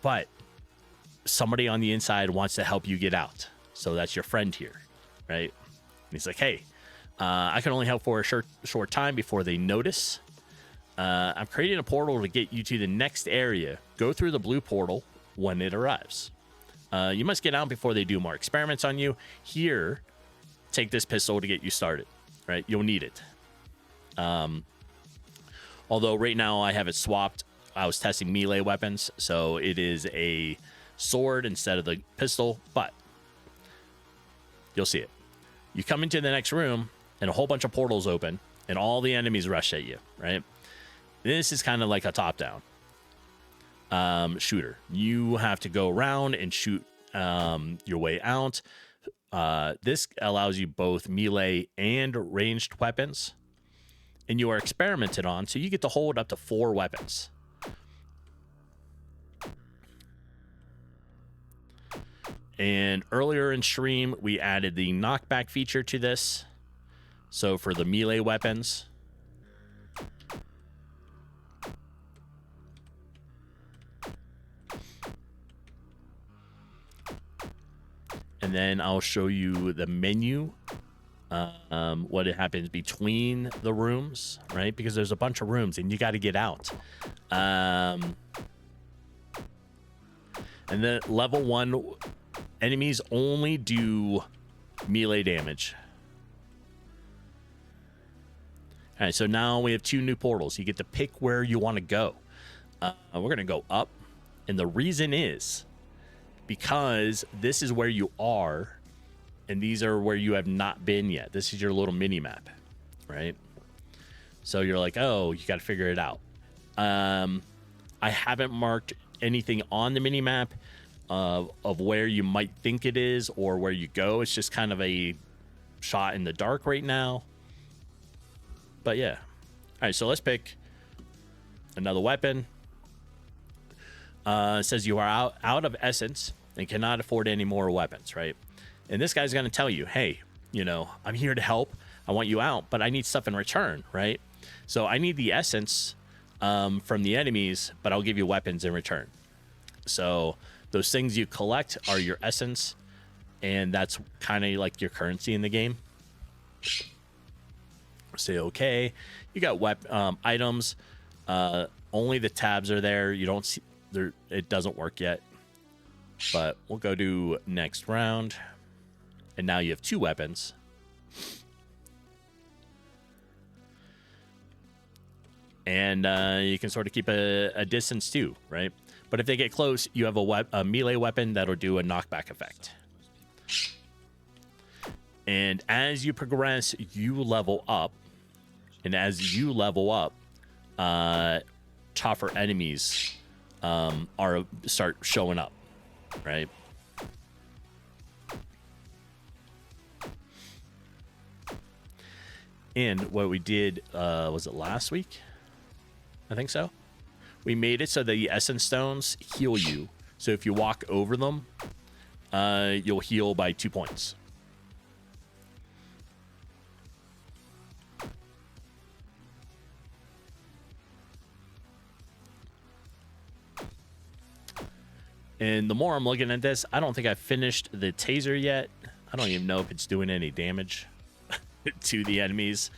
but somebody on the inside wants to help you get out. So that's your friend here, right? And he's like, hey, I can only help for a short time before they notice. I'm creating a portal to get you to the next area. Go through the blue portal when it arrives. You must get out before they do more experiments on you. Here, take this pistol to get you started, right? You'll need it. Although right now I have it swapped. I was testing melee weapons, so it is a sword instead of the pistol, but you'll see it. You come into the next room, and a whole bunch of portals open, and all the enemies rush at you, right? This is kind of like a top-down shooter. You have to go around and shoot your way out. This allows you both melee and ranged weapons, and you are experimented on, so you get to hold up to 4 weapons. And earlier in stream, we added the knockback feature to this. So for the melee weapons, and then I'll show you the menu, what it happens between the rooms, right? Because there's a bunch of rooms and you got to get out. And then level 1 enemies only do melee damage. All right, so now we have 2 new portals. You get to pick where you want to go. We're going to go up. And the reason is because this is where you are, and these are where you have not been yet. This is your little mini map, right? So you're like, oh, you got to figure it out. I haven't marked anything on the mini map of where you might think it is or where you go. It's just kind of a shot in the dark right now. But yeah. All right, so let's pick another weapon. It says you are out of essence and cannot afford any more weapons, right? And this guy's going to tell you, hey, you know, I'm here to help. I want you out, but I need stuff in return, right? So I need the essence from the enemies, but I'll give you weapons in return. So those things you collect are your essence, and that's kind of like your currency in the game. Say okay. You got items. Only the tabs are there. You don't see there. It doesn't work yet. But we'll go to next round, and now you have 2 weapons. And you can sort of keep a distance too, right? But if they get close, you have a melee weapon that'll do a knockback effect. And as you progress, you level up. And as you level up, tougher enemies start showing up, right? And what we did, was it last week? I think so. We made it so the essence stones heal you. So if you walk over them, you'll heal by 2 points. And the more I'm looking at this, I don't think I've finished the taser yet. I don't even know if it's doing any damage to the enemies.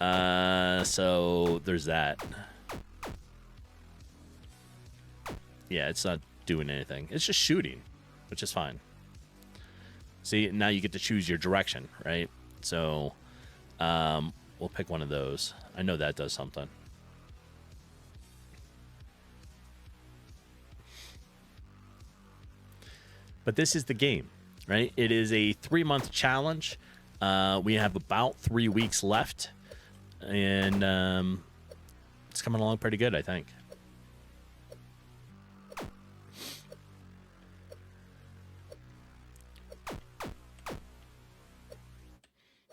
So there's that. Yeah, it's not doing anything. It's just shooting, which is fine. See, now you get to choose your direction, right? So we'll pick one of those. I know that does something. But this is the game, right? It is a 3-month challenge. We have about 3 weeks left. And it's coming along pretty good, I think.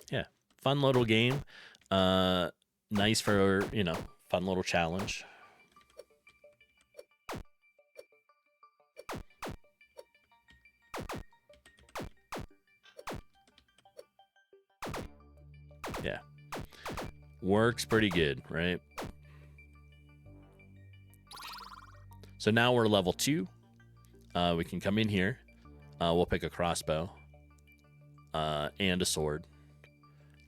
Yeah, fun little game. Nice for, you know, fun little challenge. Yeah. Works pretty good, right? So now we're level 2. We can come in here. We'll pick a crossbow and a sword.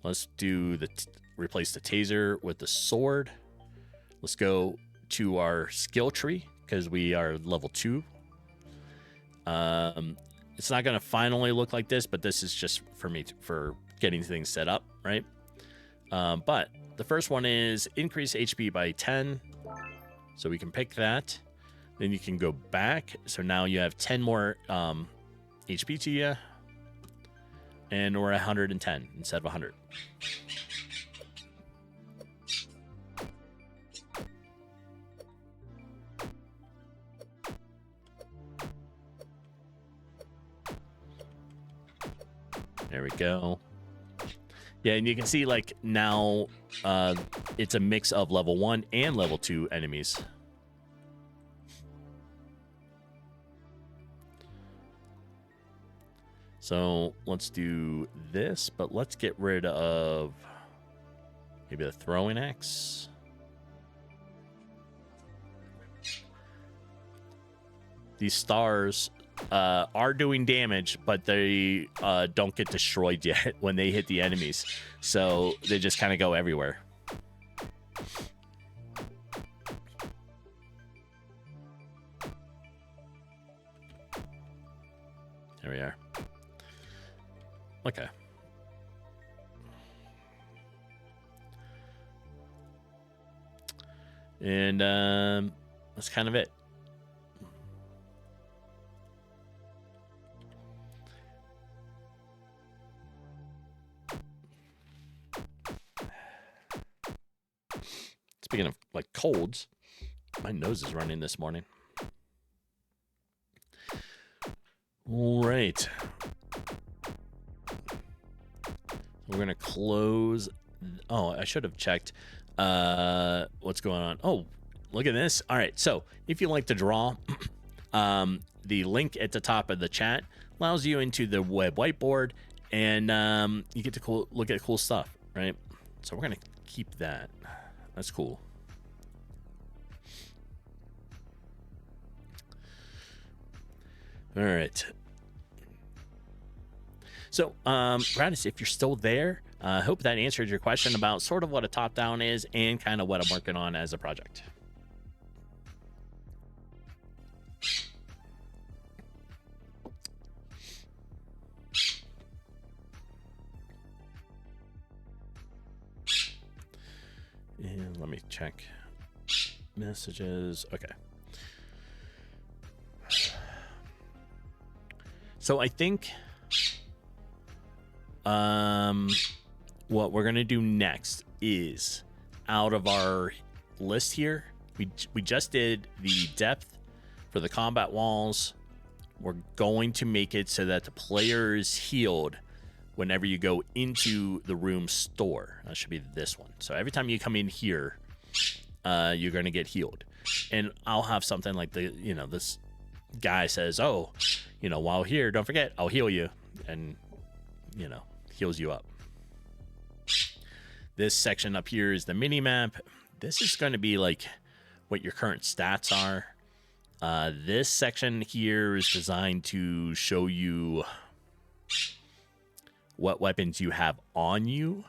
Let's do the replace the taser with the sword. Let's go to our skill tree because we are level 2. It's not going to finally look like this, but this is just for me for getting things set up, right? But the first one is increase HP by 10. So we can pick that. Then you can go back. So now you have 10 more HP to you. And we're at 110 instead of 100. There we go. Yeah, and you can see, like, now it's a mix of level 1 and level 2 enemies. So let's do this, but let's get rid of maybe the throwing axe. These stars are doing damage, but they don't get destroyed yet when they hit the enemies. So they just kind of go everywhere. There we are. Okay. And that's kind of it. Speaking of, like, colds, my nose is running this morning. All right. We're going to close. Oh, I should have checked what's going on. Oh, look at this. All right. So if you like to draw, the link at the top of the chat allows you into the web whiteboard, and you get to look at cool stuff, right? So we're going to keep that. That's cool. All right. So, Radis, if you're still there, I hope that answered your question about sort of what a top-down is and kind of what I'm working on as a project. And let me check messages. Okay. So I think what we're going to do next is, out of our list here, we just did the depth for the combat walls. We're going to make it so that the player is healed whenever you go into the room store. That should be this one. So every time you come in here, you're going to get healed. And I'll have something like this guy says, oh, while here, don't forget, I'll heal you. And, heals you up. This section up here is the mini map. This is going to be like what your current stats are. This section here is designed to show you what weapons you have on you.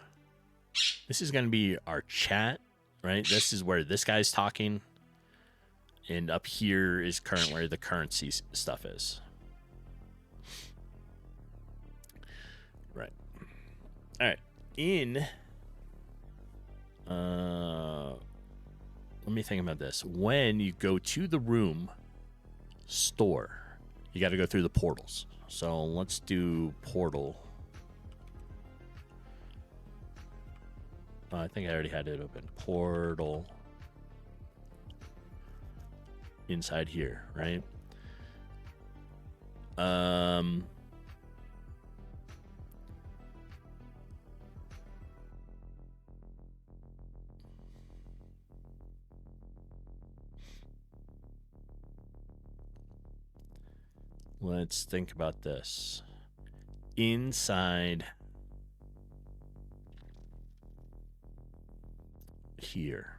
This is going to be our chat, right? This is where this guy's talking. And up here is where the currency stuff is. Right. All right. Let me think about this. When you go to the room store, you got to go through the portals. So let's do portal. I think I already had it open. Portal. Inside here, right? Let's think about this. Inside here.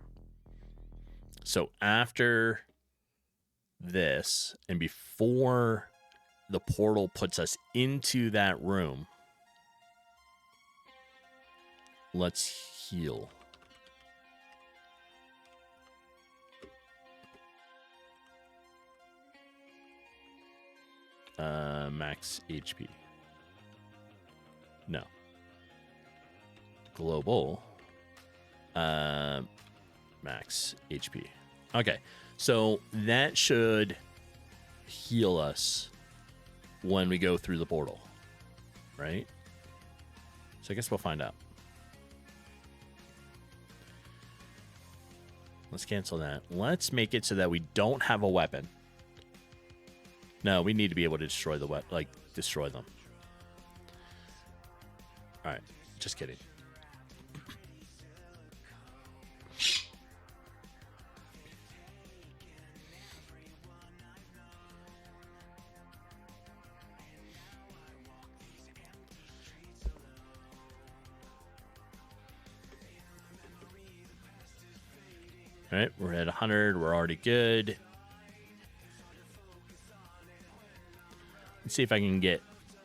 So after this and before the portal puts us into that room, let's heal. Max HP. No. Global. Max HP. Okay. So that should heal us when we go through the portal, right? So I guess we'll find out. Let's cancel that. Let's make it so that we don't have a weapon. No, we need to be able to destroy destroy them. All right, just kidding. All right, we're at 100. We're already good. Let's see if I can get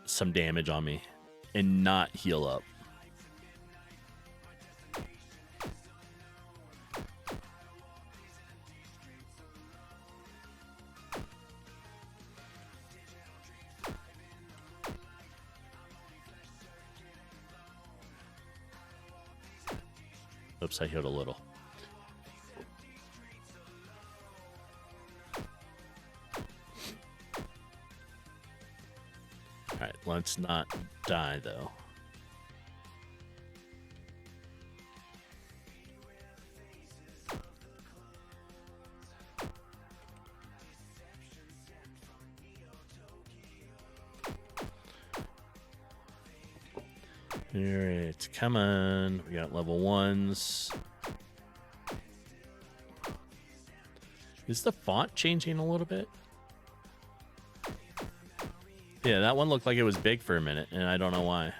some damage on me and not heal up. Oops, I healed a little. Alright, let's not die, though. Alright, come on. We got level 1s. Is the font changing a little bit? Yeah, that one looked like it was big for a minute, and I don't know why.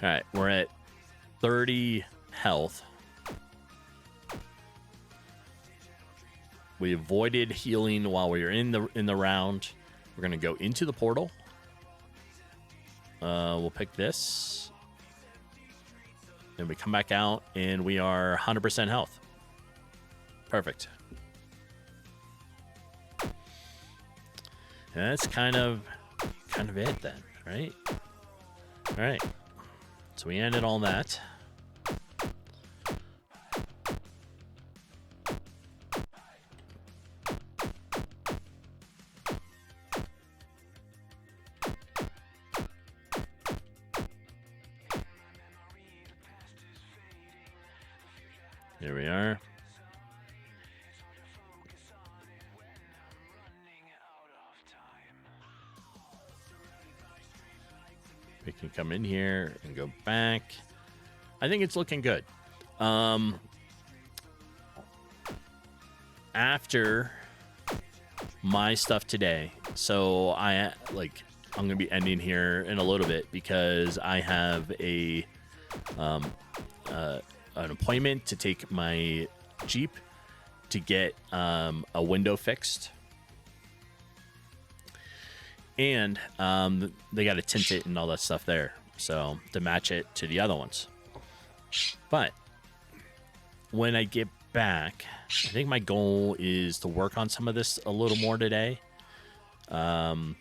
Alright, we're at 30 health. We avoided healing while we were in the round. We're gonna go into the portal. We'll pick this. And we come back out and we are 100% health. Perfect. And that's kind of it then, right? All right. So we ended all that. Here we are. We can come in here and go back. I think it's looking good. After my stuff today, so I'm gonna be ending here in a little bit because I have an appointment to take my Jeep to get a window fixed. And they got to tint it and all that stuff there, so to match it to the other ones. But when I get back, I think my goal is to work on some of this a little more today. But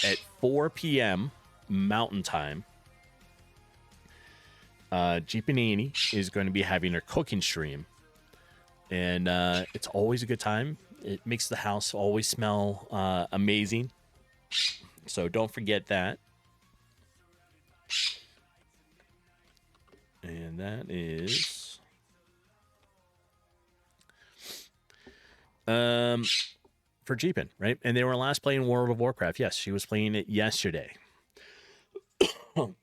at 4 p.m. Mountain Time, Jeep and Annie is going to be having their cooking stream. And it's always a good time. It makes the house always smell amazing. So don't forget that. And that is for Jeepin, right? And they were last playing World of Warcraft. Yes, she was playing it yesterday. All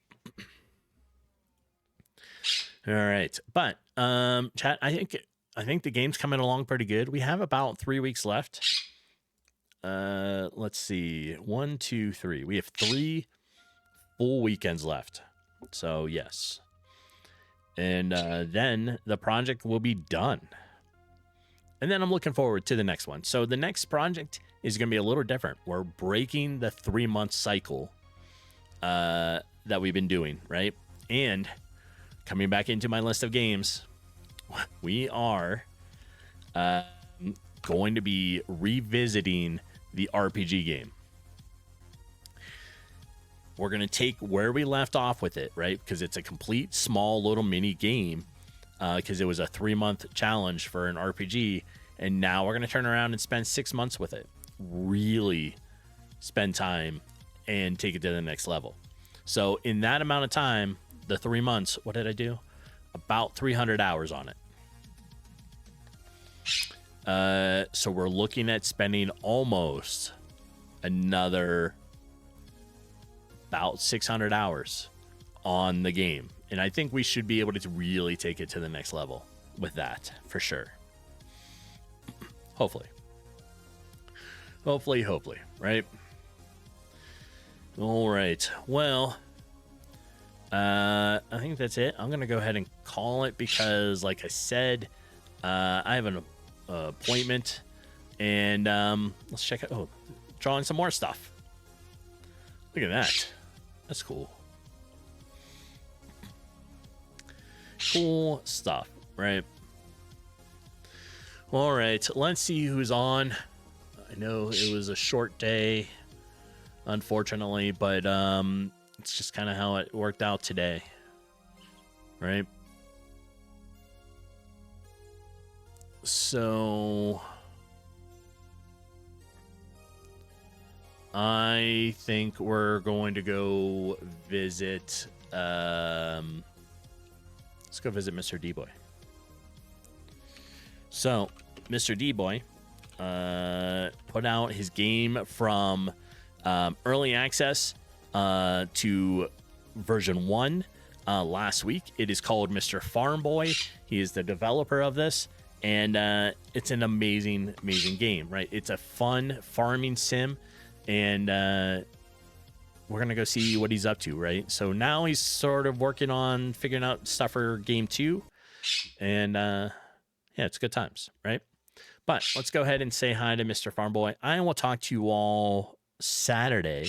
right. But chat, I think the game's coming along pretty good. We have about 3 weeks left. Let's see. 1, 2, 3. We have 3 full weekends left. So, yes. And then the project will be done. And then I'm looking forward to the next one. So the next project is going to be a little different. We're breaking the 3-month cycle that we've been doing, right? And coming back into my list of games, we are going to be revisiting the RPG game. We're going to take where we left off with it, right? Because it's a complete small little mini game, because it was a 3-month challenge for an RPG. And now we're going to turn around and spend 6 months with it. Really spend time and take it to the next level. So in that amount of time, the 3 months, what did I do? About 300 hours on it. So we're looking at spending almost another about 600 hours on the game. And I think we should be able to really take it to the next level with that, for sure. Hopefully, right? All right. Well, I think that's it. I'm going to go ahead and call it because, like I said, I have an appointment, and let's check out. Oh, drawing some more stuff. Look at that. That's cool. Cool stuff, right? All right, let's see who's on. I know it was a short day, unfortunately, but it's just kind of how it worked out today, right? So I think we're going to go visit. Let's go visit Mr. D-Boy. So, Mr. D-Boy put out his game from early access to version 1 last week. It is called Mr. Farm Boy. He is the developer of this, and it's an amazing game, right? It's a fun farming sim, and we're going to go see what he's up to, right? So now he's sort of working on figuring out stuff for game 2, and yeah, it's good times, right? But let's go ahead and say hi to Mr. Farm Boy. I will talk to you all Saturday,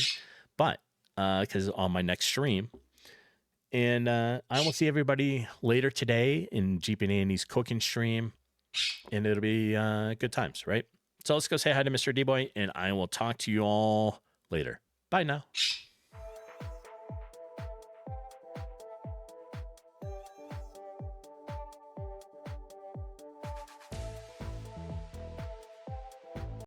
but because on my next stream. And I will see everybody later today in Jeep and Andy's cooking stream, and it'll be good times, right? So let's go say hi to Mr. D-Boy, and I will talk to you all later. Bye now.